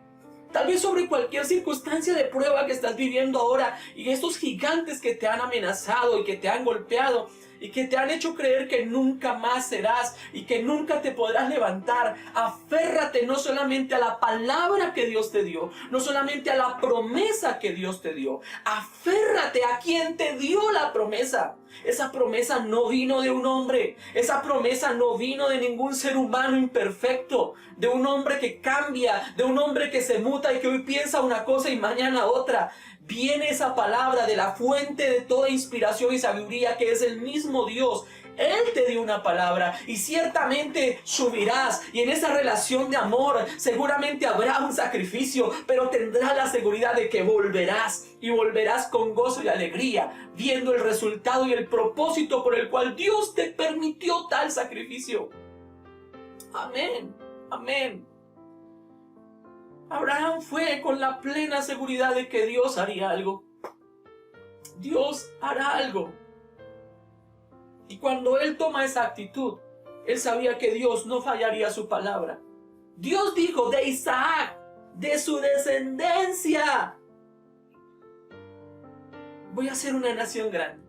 Tal vez sobre cualquier circunstancia de prueba que estás viviendo ahora, y estos gigantes que te han amenazado y que te han golpeado y que te han hecho creer que nunca más serás y que nunca te podrás levantar, aférrate no solamente a la palabra que Dios te dio, no solamente a la promesa que Dios te dio, aférrate a quien te dio la promesa. Esa promesa no vino de un hombre, esa promesa no vino de ningún ser humano imperfecto, de un hombre que cambia, de un hombre que se muta y que hoy piensa una cosa y mañana otra. Viene esa palabra de la fuente de toda inspiración y sabiduría, que es el mismo Dios. Él te dio una palabra y ciertamente subirás, y en esa relación de amor seguramente habrá un sacrificio, pero tendrás la seguridad de que volverás, y volverás con gozo y alegría, viendo el resultado y el propósito por el cual Dios te permitió tal sacrificio. Amén, amén. Abraham fue con la plena seguridad de que Dios haría algo. Dios hará algo. Y cuando él toma esa actitud, él sabía que Dios no fallaría su palabra. Dios dijo: de Isaac, de su descendencia. voy a ser una nación grande.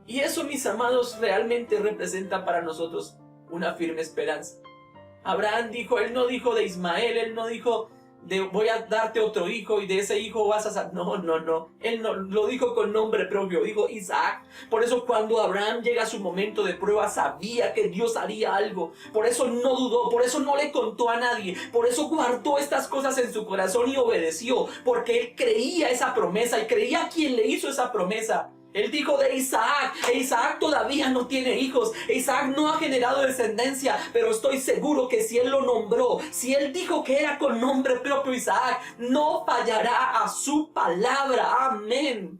Y eso, mis amados, realmente representa para nosotros una firme esperanza. Abraham dijo, él no dijo de Ismael, él no dijo de voy a darte otro hijo y de ese hijo vas a... No. Él no lo dijo con nombre propio, dijo Isaac. Por eso cuando Abraham llega a su momento de prueba, sabía que Dios haría algo. Por eso no dudó, por eso no le contó a nadie. Por eso guardó estas cosas en su corazón y obedeció. Porque él creía esa promesa y creía a quien le hizo esa promesa. Él dijo de Isaac, e Isaac todavía no tiene hijos, Isaac no ha generado descendencia, pero estoy seguro que si él lo nombró, si él dijo que era con nombre propio Isaac, no fallará a su palabra. Amén.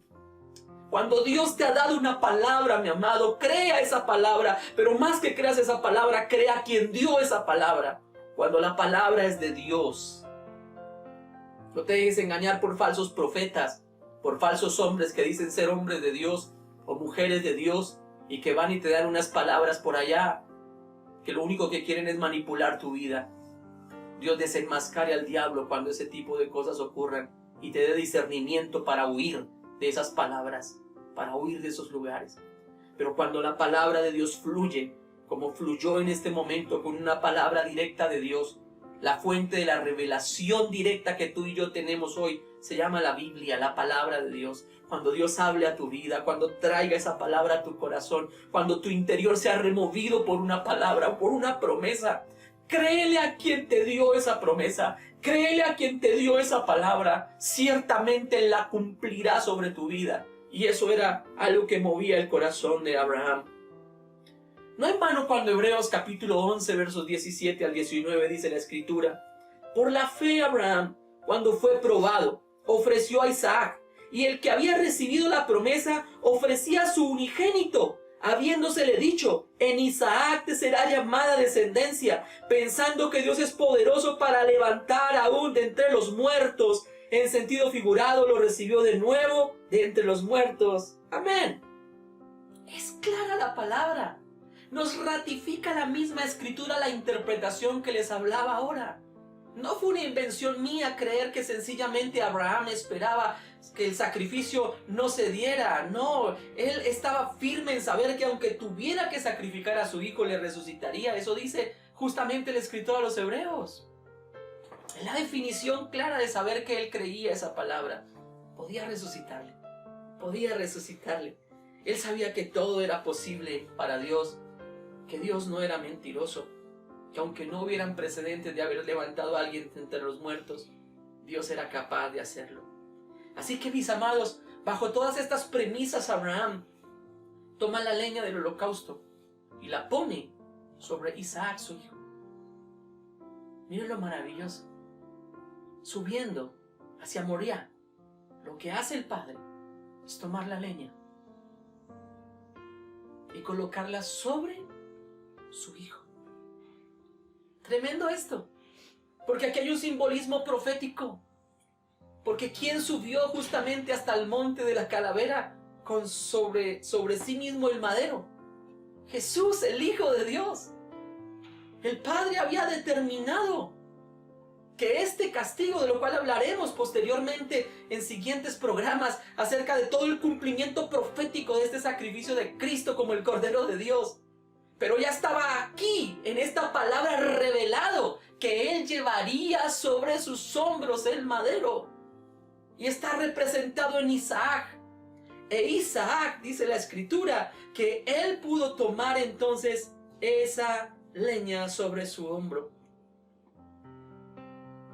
Cuando Dios te ha dado una palabra, mi amado, crea esa palabra, pero más que creas esa palabra, crea quien dio esa palabra. Cuando la palabra es de Dios, no te dejes engañar por falsos profetas, por falsos hombres que dicen ser hombres de Dios o mujeres de Dios y que van y te dan unas palabras por allá que lo único que quieren es manipular tu vida. Dios desenmascare al diablo cuando ese tipo de cosas ocurran y te dé discernimiento para huir de esas palabras, para huir de esos lugares. Pero cuando la palabra de Dios fluye, como fluyó en este momento con una palabra directa de Dios, la fuente de la revelación directa que tú y yo tenemos hoy se llama la Biblia, la palabra de Dios. Cuando Dios hable a tu vida, cuando traiga esa palabra a tu corazón, cuando tu interior sea removido por una palabra, por una promesa, créele a quien te dio esa promesa, créele a quien te dio esa palabra, ciertamente la cumplirá sobre tu vida. Y eso era algo que movía el corazón de Abraham. No en vano cuando Hebreos capítulo 11 versos 17 al 19 dice la escritura: por la fe Abraham, cuando fue probado, ofreció a Isaac, y el que había recibido la promesa ofrecía a su unigénito, habiéndosele dicho: en Isaac te será llamada descendencia, pensando que Dios es poderoso para levantar aún de entre los muertos. En sentido figurado, lo recibió de nuevo de entre los muertos. Amén. Es clara la palabra. Nos ratifica la misma escritura la interpretación que les hablaba ahora. No fue una invención mía creer que sencillamente Abraham esperaba que el sacrificio no se diera. No, él estaba firme en saber que aunque tuviera que sacrificar a su hijo, le resucitaría. Eso dice justamente el escritor a los Hebreos. Es la definición clara de saber que él creía esa palabra. Podía resucitarle. Podía resucitarle. Él sabía que todo era posible para Dios, que Dios no era mentiroso, que aunque no hubieran precedentes de haber levantado a alguien entre los muertos, Dios era capaz de hacerlo. Así que, mis amados, bajo todas estas premisas, Abraham toma la leña del holocausto y la pone sobre Isaac, su hijo. Miren lo maravilloso. Subiendo hacia Moría, lo que hace el padre es tomar la leña y colocarla sobre su hijo. Tremendo esto, porque aquí hay un simbolismo profético. Porque ¿quién subió justamente hasta el monte de la calavera con sobre sí mismo el madero? Jesús, el Hijo de Dios. El Padre había determinado que este castigo, de lo cual hablaremos posteriormente en siguientes programas, acerca de todo el cumplimiento profético de este sacrificio de Cristo como el Cordero de Dios, pero ya estaba aquí, en esta palabra revelado, que Él llevaría sobre sus hombros el madero. Y está representado en Isaac. E Isaac, dice la Escritura, que él pudo tomar entonces esa leña sobre su hombro.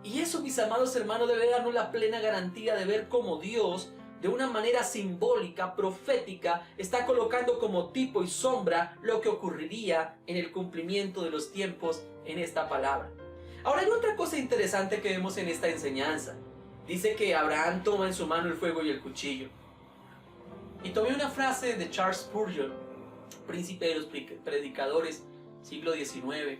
Y eso, mis amados hermanos, debe darnos la plena garantía de ver cómo Dios, de una manera simbólica, profética, está colocando como tipo y sombra lo que ocurriría en el cumplimiento de los tiempos en esta palabra. Ahora hay otra cosa interesante que vemos en esta enseñanza. Dice que Abraham toma en su mano el fuego y el cuchillo. Y tomé una frase de Charles Spurgeon, príncipe de los predicadores, siglo XIX,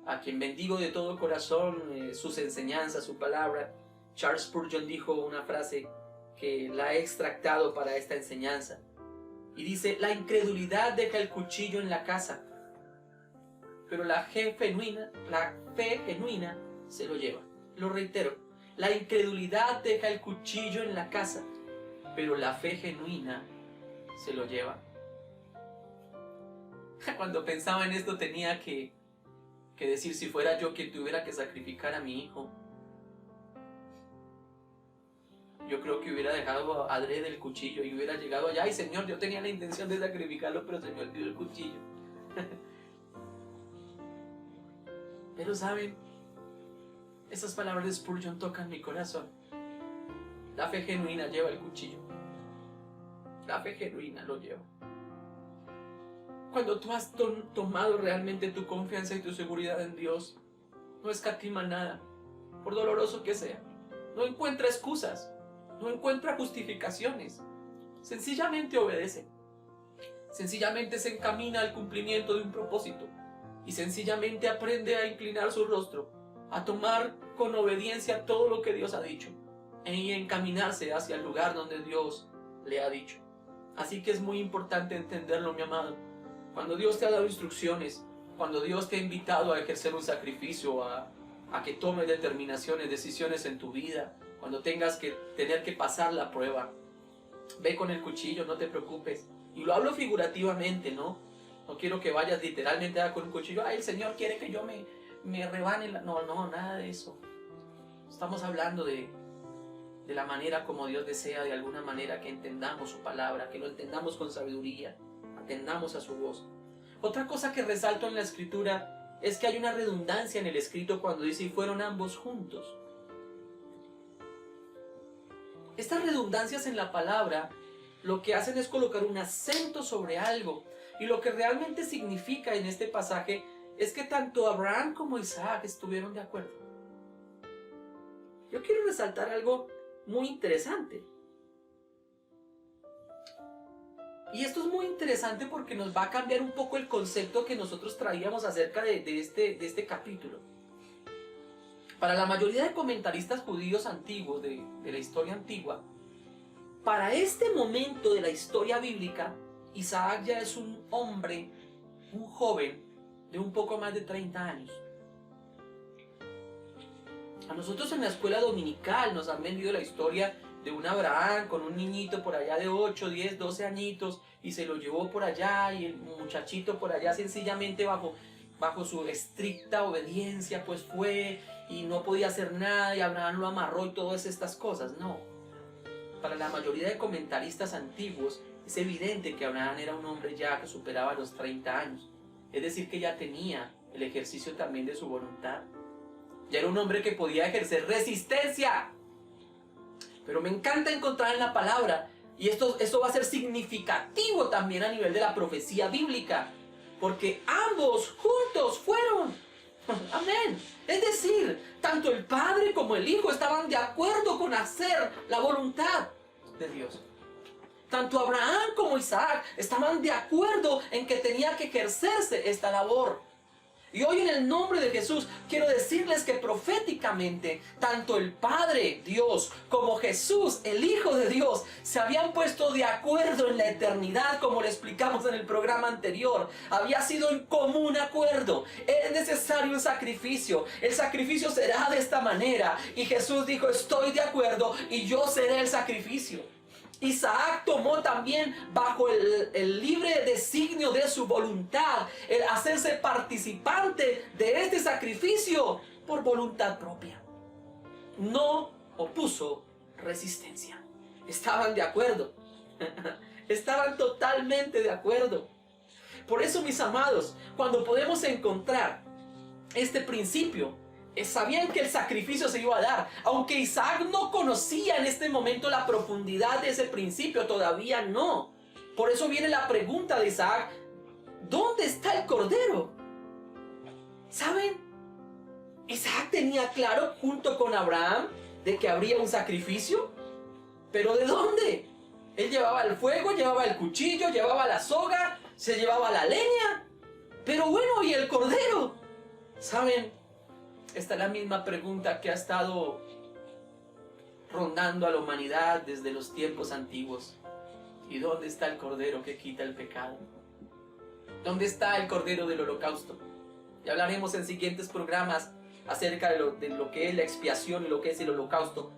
a quien bendigo de todo corazón sus enseñanzas, su palabra. Charles Spurgeon dijo una frase que la he extractado para esta enseñanza. Y dice: la incredulidad deja el cuchillo en la casa, pero la fe genuina se lo lleva. Lo reitero, La incredulidad deja el cuchillo en la casa, pero la fe genuina se lo lleva. Cuando pensaba en esto tenía que decir, si fuera yo quien tuviera que sacrificar a mi hijo, yo creo que hubiera dejado adrede el cuchillo y hubiera llegado allá. Ay, Señor, yo tenía la intención de sacrificarlo, pero se me olvidó el cuchillo. Pero saben, esas palabras de Spurgeon tocan mi corazón. La fe genuina lleva el cuchillo. La fe genuina lo lleva. Cuando tú has tomado realmente tu confianza y tu seguridad en Dios, no escatima nada, por doloroso que sea. No encuentra excusas, no encuentra justificaciones. Sencillamente obedece. Sencillamente se encamina al cumplimiento de un propósito. Y sencillamente aprende a inclinar su rostro, a tomar con obediencia todo lo que Dios ha dicho y encaminarse hacia el lugar donde Dios le ha dicho. Así que es muy importante entenderlo, mi amado. Cuando Dios te ha dado instrucciones, cuando Dios te ha invitado a ejercer un sacrificio, a que tomes determinaciones, decisiones en tu vida, cuando tengas que tener que pasar la prueba, ve con el cuchillo, no te preocupes. Y lo hablo figurativamente, ¿no? No quiero que vayas literalmente con un cuchillo. Ay, el Señor quiere que yo me rebane la... No, nada de eso. Estamos hablando de la manera como Dios desea, de alguna manera que entendamos su palabra, que lo entendamos con sabiduría, atendamos a su voz. Otra cosa que resalto en la Escritura es que hay una redundancia en el escrito cuando dice, y fueron ambos juntos. Estas redundancias en la palabra lo que hacen es colocar un acento sobre algo. Y lo que realmente significa en este pasaje es que tanto Abraham como Isaac estuvieron de acuerdo. Yo quiero resaltar algo muy interesante. Y esto es muy interesante porque nos va a cambiar un poco el concepto que nosotros traíamos acerca de este capítulo. Para la mayoría de comentaristas judíos antiguos, de la historia antigua, para este momento de la historia bíblica, Isaac ya es un hombre, un joven de un poco más de 30 años. A nosotros en la escuela dominical nos han vendido la historia de un Abraham con un niñito por allá de 8, 10, 12 añitos y se lo llevó por allá y el muchachito por allá sencillamente bajo su estricta obediencia pues fue y no podía hacer nada y Abraham lo amarró y todas estas cosas. No. Para la mayoría de comentaristas antiguos es evidente que Abraham era un hombre ya que superaba los 30 años. Es decir, que ya tenía el ejercicio también de su voluntad. Ya era un hombre que podía ejercer resistencia. Pero me encanta encontrar en la palabra, y esto va a ser significativo también a nivel de la profecía bíblica, porque ambos juntos fueron. Amén. Es decir, tanto el Padre como el Hijo estaban de acuerdo con hacer la voluntad de Dios. Tanto Abraham como Isaac estaban de acuerdo en que tenía que ejercerse esta labor. Y hoy en el nombre de Jesús quiero decirles que proféticamente tanto el Padre Dios como Jesús, el Hijo de Dios, se habían puesto de acuerdo en la eternidad, como le explicamos en el programa anterior. Había sido en común acuerdo. Es necesario un sacrificio. El sacrificio será de esta manera. Y Jesús dijo, estoy de acuerdo y yo seré el sacrificio. Isaac tomó también bajo el libre designio de su voluntad el hacerse participante de este sacrificio por voluntad propia. No opuso resistencia. Estaban de acuerdo. Estaban totalmente de acuerdo. Por eso, mis amados, cuando podemos encontrar este principio, sabían que el sacrificio se iba a dar, aunque Isaac no conocía en este momento la profundidad de ese principio, todavía no. Por eso viene la pregunta de Isaac, ¿dónde está el cordero? ¿Saben? Isaac tenía claro junto con Abraham de que habría un sacrificio, pero ¿de dónde? Él llevaba el fuego, llevaba el cuchillo, llevaba la soga, se llevaba la leña, pero bueno, ¿y el cordero? ¿Saben? Esta es la misma pregunta que ha estado rondando a la humanidad desde los tiempos antiguos. ¿Y dónde está el cordero que quita el pecado? ¿Dónde está el cordero del holocausto? Ya hablaremos en siguientes programas acerca de lo que es la expiación y lo que es el holocausto.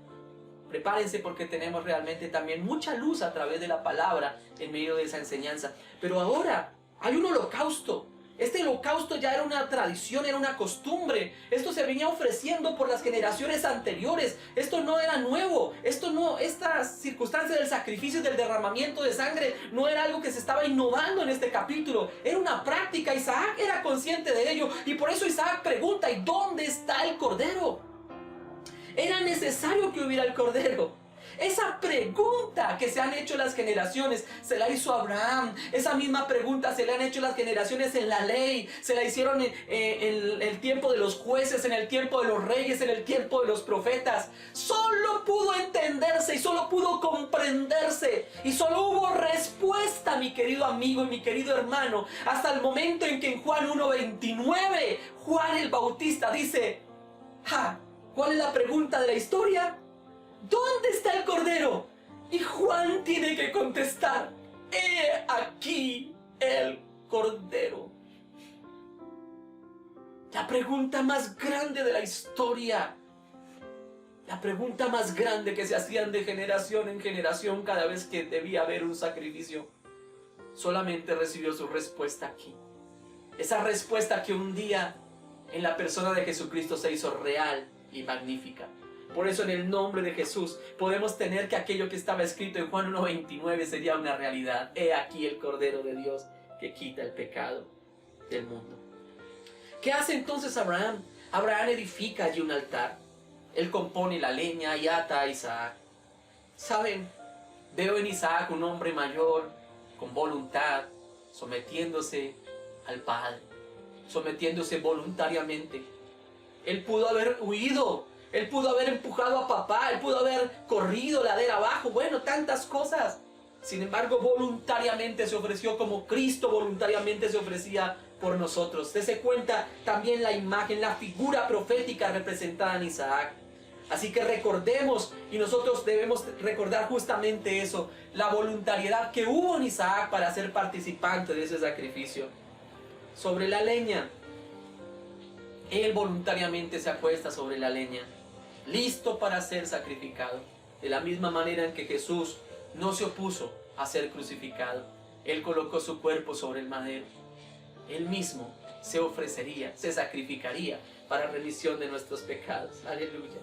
Prepárense porque tenemos realmente también mucha luz a través de la palabra en medio de esa enseñanza. Pero ahora hay un holocausto. Este holocausto ya era una tradición, era una costumbre. Esto se venía ofreciendo por las generaciones anteriores. Esto no era nuevo. Esta circunstancia del sacrificio y del derramamiento de sangre no era algo que se estaba innovando en este capítulo. Era una práctica. Isaac era consciente de ello. Y por eso Isaac pregunta: ¿y dónde está el cordero? Era necesario que hubiera el cordero. Esa pregunta que se han hecho las generaciones se la hizo Abraham. Esa misma pregunta se le han hecho las generaciones en la ley. Se la hicieron en el tiempo de los jueces, en el tiempo de los reyes, en el tiempo de los profetas. Solo pudo entenderse y solo pudo comprenderse. Y solo hubo respuesta, mi querido amigo y mi querido hermano, hasta el momento en que en Juan 1:29 Juan el Bautista dice: ¿cuál es la pregunta de la historia? ¿Dónde está el cordero? Y Juan tiene que contestar: he aquí el cordero. La pregunta más grande de la historia. La pregunta más grande que se hacían de generación en generación cada vez que debía haber un sacrificio. Solamente recibió su respuesta aquí. Esa respuesta que un día en la persona de Jesucristo se hizo real y magnífica. Por eso en el nombre de Jesús podemos tener que aquello que estaba escrito en Juan 1:29 sería una realidad. He aquí el Cordero de Dios que quita el pecado del mundo. ¿Qué hace entonces Abraham? Abraham edifica allí un altar. Él compone la leña y ata a Isaac. ¿Saben? Veo en Isaac un hombre mayor, con voluntad, sometiéndose al Padre, sometiéndose voluntariamente. Él pudo haber huido, él pudo haber empujado a papá, él pudo haber corrido ladera abajo, bueno, tantas cosas. Sin embargo, voluntariamente se ofreció como Cristo voluntariamente se ofrecía por nosotros. Dese cuenta también la imagen, la figura profética representada en Isaac. Así que recordemos, y nosotros debemos recordar justamente eso, la voluntariedad que hubo en Isaac para ser participante de ese sacrificio. Sobre la leña, él voluntariamente se acuesta sobre la leña, listo para ser sacrificado. De la misma manera en que Jesús no se opuso a ser crucificado, Él colocó su cuerpo sobre el madero. Él mismo se ofrecería, se sacrificaría para remisión de nuestros pecados. Aleluya.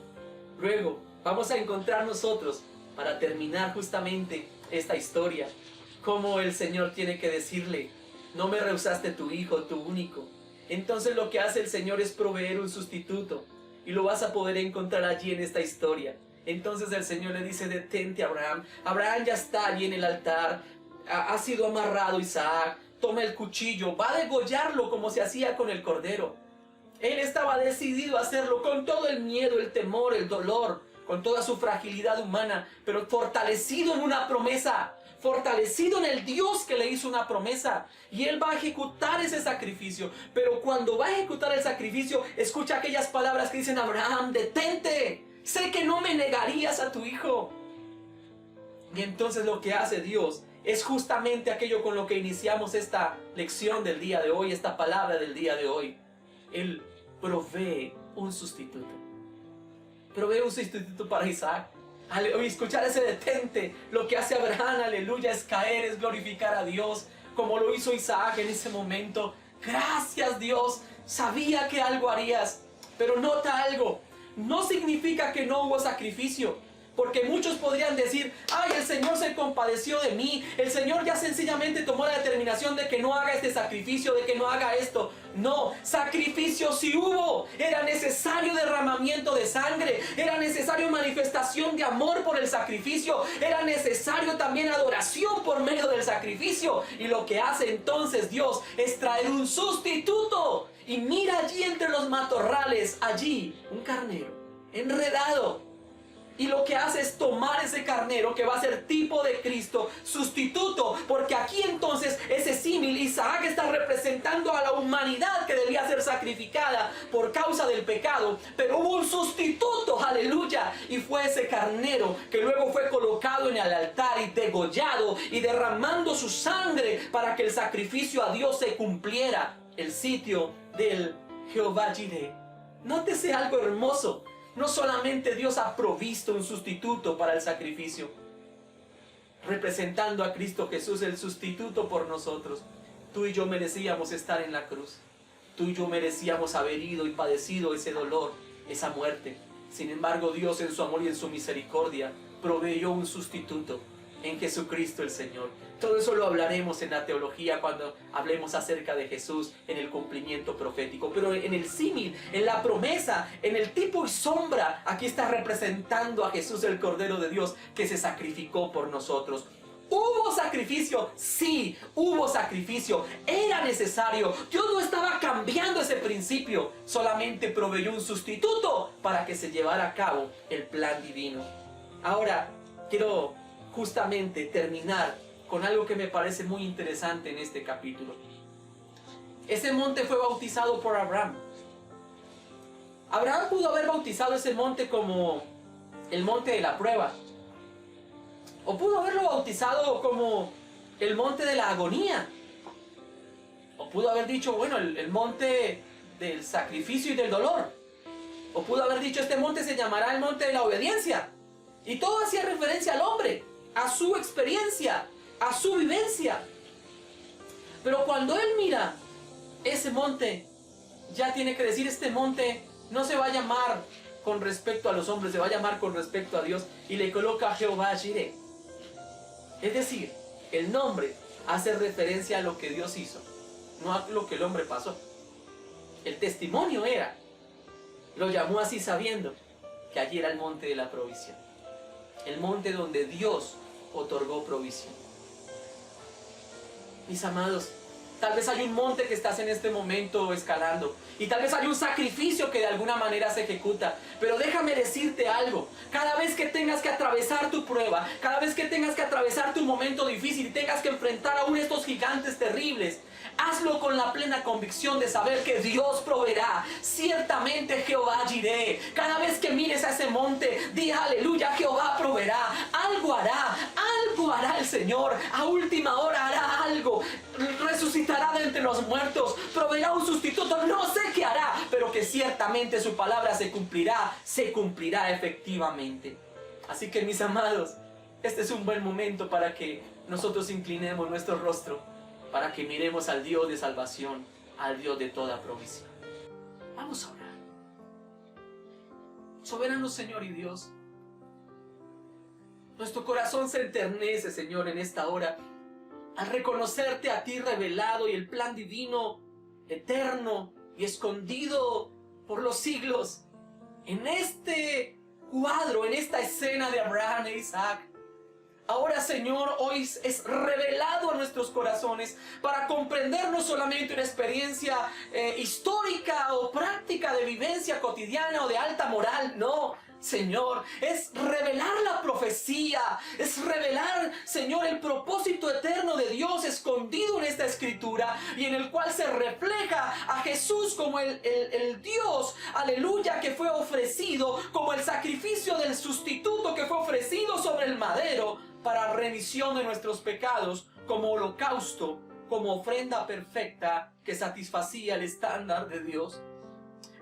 Luego vamos a encontrar nosotros, para terminar justamente esta historia, cómo el Señor tiene que decirle: no me rehusaste tu hijo, tu único. Entonces lo que hace el Señor es proveer un sustituto, y lo vas a poder encontrar allí en esta historia. Entonces el Señor le dice: detente, Abraham. Abraham ya está allí en el altar, ha sido amarrado Isaac, toma el cuchillo, va a degollarlo como se hacía con el cordero. Él estaba decidido a hacerlo con todo el miedo, el temor, el dolor, con toda su fragilidad humana, pero fortalecido en una promesa, fortalecido en el Dios que le hizo una promesa. Y él va a ejecutar ese sacrificio. Pero cuando va a ejecutar el sacrificio, escucha aquellas palabras que dicen: Abraham, detente, sé que no me negarías a tu hijo. Y entonces lo que hace Dios es justamente aquello con lo que iniciamos esta lección del día de hoy, esta palabra del día de hoy. Él provee un sustituto. Provee un sustituto para Isaac. Aleluya, escuchar ese detente. Lo que hace Abraham, aleluya, es caer, es glorificar a Dios, como lo hizo Isaac en ese momento. Gracias, Dios, sabía que algo harías. Pero nota algo, no significa que no hubo sacrificio. Porque muchos podrían decir: ay, el Señor se compadeció de mí, el Señor ya sencillamente tomó la determinación de que no haga este sacrificio, de que no haga esto. No, sacrificio sí hubo. Era necesario derramamiento de sangre, era necesario manifestación de amor por el sacrificio, era necesario también adoración por medio del sacrificio. Y lo que hace entonces Dios es traer un sustituto. Y mira allí entre los matorrales, allí un carnero enredado. Y lo que hace es tomar ese carnero que va a ser tipo de Cristo, sustituto, porque aquí entonces ese símil, Isaac está representando a la humanidad que debía ser sacrificada por causa del pecado, pero hubo un sustituto, aleluya, y fue ese carnero que luego fue colocado en el altar y degollado y derramando su sangre para que el sacrificio a Dios se cumpliera, el sitio del Jehová Jireh. Nótese algo hermoso. No solamente Dios ha provisto un sustituto para el sacrificio, representando a Cristo Jesús, el sustituto por nosotros. Tú y yo merecíamos estar en la cruz. Tú y yo merecíamos haber ido y padecido ese dolor, esa muerte. Sin embargo, Dios en su amor y en su misericordia proveyó un sustituto en Jesucristo el Señor. Todo eso lo hablaremos en la teología cuando hablemos acerca de Jesús en el cumplimiento profético. Pero en el símil, en la promesa, en el tipo y sombra, aquí está representando a Jesús el Cordero de Dios que se sacrificó por nosotros. ¿Hubo sacrificio? Sí, hubo sacrificio. Era necesario. Dios no estaba cambiando ese principio. Solamente proveyó un sustituto para que se llevara a cabo el plan divino. Ahora, quiero justamente terminar con algo que me parece muy interesante en este capítulo. Ese monte fue bautizado por Abraham. Abraham pudo haber bautizado ese monte como el monte de la prueba. O pudo haberlo bautizado como el monte de la agonía. O pudo haber dicho, bueno, el monte del sacrificio y del dolor. O pudo haber dicho, este monte se llamará el monte de la obediencia. Y todo hacía referencia al hombre, a su experiencia, a su vivencia. Pero cuando él mira ese monte, ya tiene que decir, este monte no se va a llamar con respecto a los hombres, se va a llamar con respecto a Dios, y le coloca Jehová Jireh. Es decir, el nombre hace referencia a lo que Dios hizo, no a lo que el hombre pasó. El testimonio era, lo llamó así sabiendo que allí era el monte de la provisión, el monte donde Dios otorgó provisión. Mis amados, tal vez hay un monte que estás en este momento escalando, y tal vez hay un sacrificio que de alguna manera se ejecuta, pero déjame decirte algo. Cada vez que tengas que atravesar tu prueba, cada vez que tengas que atravesar tu momento difícil y tengas que enfrentar aún estos gigantes terribles, hazlo con la plena convicción de saber que Dios proveerá. Ciertamente Jehová Jireh. Cada vez que mires a ese monte, di aleluya, Jehová proveerá. Algo hará el Señor. A última hora hará algo. Resucitará de entre los muertos. Proveerá un sustituto. No sé qué hará, pero que ciertamente su palabra se cumplirá efectivamente. Así que, mis amados, este es un buen momento para que nosotros inclinemos nuestro rostro, para que miremos al Dios de salvación, al Dios de toda provisión. Vamos a orar. Soberano Señor y Dios, nuestro corazón se enternece, Señor, en esta hora, al reconocerte a ti revelado y el plan divino, eterno y escondido por los siglos, en este cuadro, en esta escena de Abraham e Isaac. Ahora, Señor, hoy es revelado a nuestros corazones para comprender no solamente una experiencia histórica o práctica de vivencia cotidiana o de alta moral, no, Señor, es revelar la profecía, es revelar, Señor, el propósito eterno de Dios escondido en esta escritura y en el cual se refleja a Jesús como el Dios, aleluya, que fue ofrecido, como el sacrificio del sustituto que fue ofrecido sobre el madero para remisión de nuestros pecados, como holocausto, como ofrenda perfecta que satisfacía el estándar de Dios.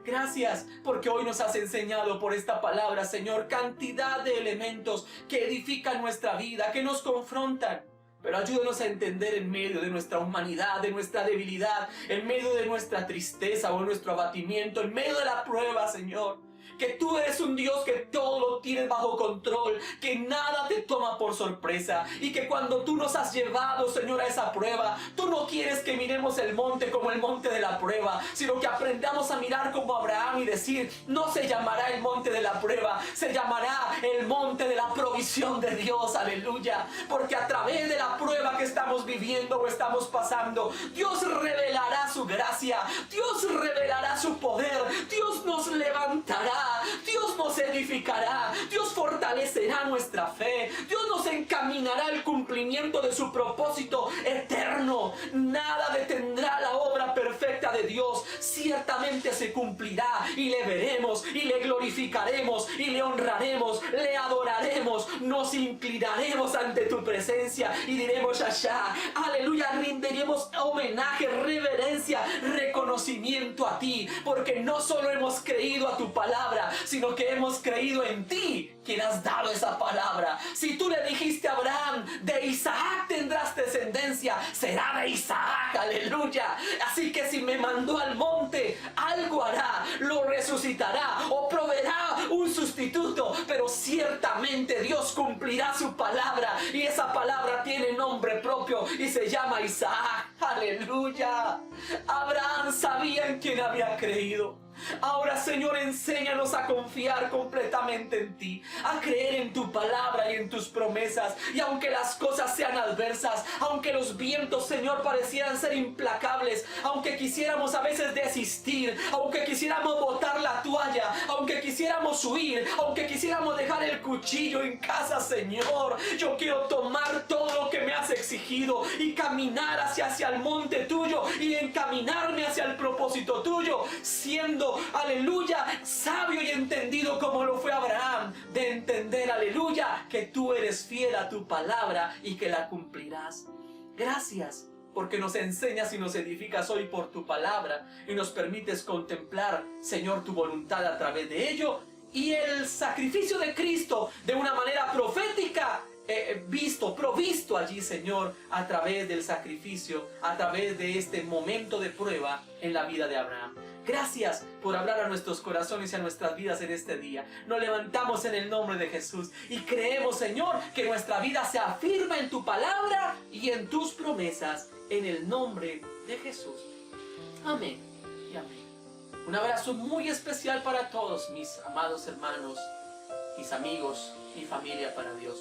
Gracias porque hoy nos has enseñado por esta palabra, Señor, cantidad de elementos que edifican nuestra vida, que nos confrontan. Pero ayúdanos a entender en medio de nuestra humanidad, de nuestra debilidad, en medio de nuestra tristeza o nuestro abatimiento, en medio de la prueba, Señor, que tú eres un Dios que todo lo tienes bajo control, que nada te toma por sorpresa y que cuando tú nos has llevado, Señor, a esa prueba, tú no quieres que miremos el monte como el monte de la prueba, sino que aprendamos a mirar como Abraham y decir, no se llamará el monte de la prueba, se llamará el monte de la provisión de Dios, aleluya, porque a través de la prueba que estamos viviendo o estamos pasando, Dios revelará su gracia, Dios revelará su poder, Dios nos levantará, Dios nos edificará, Dios fortalecerá nuestra fe, Dios nos encaminará al cumplimiento de su propósito eterno. Nada detendrá la obra perfecta de Dios, ciertamente se cumplirá y le veremos y le glorificaremos y le honraremos, le adoraremos, nos nos inclinaremos ante tu presencia y diremos allá, aleluya, rendiremos homenaje, reverencia, reconocimiento a ti, porque no solo hemos creído a tu palabra, sino que hemos creído en ti, quien has dado esa palabra. Si tú le dijiste a Abraham, de Isaac tendrás descendencia, será de Isaac, aleluya. Así que si me mandó al monte, algo hará, lo resucitará o proveerá un sustituto, pero ciertamente Dios cumplirá su palabra, y esa palabra tiene nombre propio y se llama Isaac, aleluya. Abraham sabía en quién había creído. Ahora, Señor, enséñanos a confiar completamente en ti, a creer en tu palabra y en tus promesas. Y aunque las cosas sean adversas, aunque los vientos, Señor, parecieran ser implacables, aunque quisiéramos a veces desistir, aunque quisiéramos botar la toalla, aunque quisiéramos huir, aunque quisiéramos dejar el cuchillo en casa, Señor, yo quiero tomar todo lo que me has exigido y caminar hacia el monte tuyo y encaminarme hacia el propósito tuyo, siendo, aleluya, sabio y entendido como lo fue Abraham, de entender, aleluya, que tú eres fiel a tu palabra y que la cumplirás. Gracias porque nos enseñas y nos edificas hoy por tu palabra y nos permites contemplar, Señor, tu voluntad a través de ello y el sacrificio de Cristo de una manera profética, provisto allí, Señor, a través del sacrificio, a través de este momento de prueba en la vida de Abraham. Gracias por hablar a nuestros corazones y a nuestras vidas en este día. Nos levantamos en el nombre de Jesús y creemos, Señor, que nuestra vida se afirma en tu palabra y en tus promesas, en el nombre de Jesús. Amén y amén. Un abrazo muy especial para todos mis amados hermanos, mis amigos, mi familia para Dios.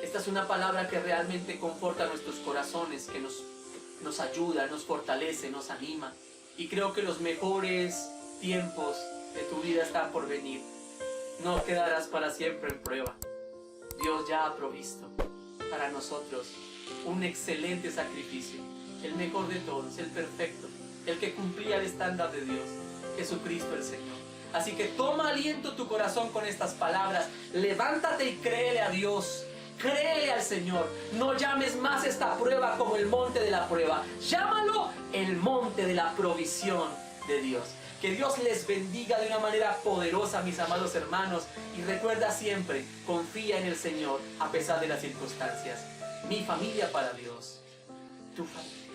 Esta es una palabra que realmente conforta nuestros corazones, que nos ayuda, nos fortalece, nos anima. Y creo que los mejores tiempos de tu vida están por venir. No quedarás para siempre en prueba. Dios ya ha provisto para nosotros un excelente sacrificio, el mejor de todos, el perfecto, el que cumplía el estándar de Dios, Jesucristo el Señor. Así que toma aliento tu corazón con estas palabras, levántate y créele a Dios. Créele al Señor. No llames más esta prueba como el monte de la prueba. Llámalo el monte de la provisión de Dios. Que Dios les bendiga de una manera poderosa, mis amados hermanos. Y recuerda siempre, confía en el Señor a pesar de las circunstancias. Mi familia para Dios. Tu familia.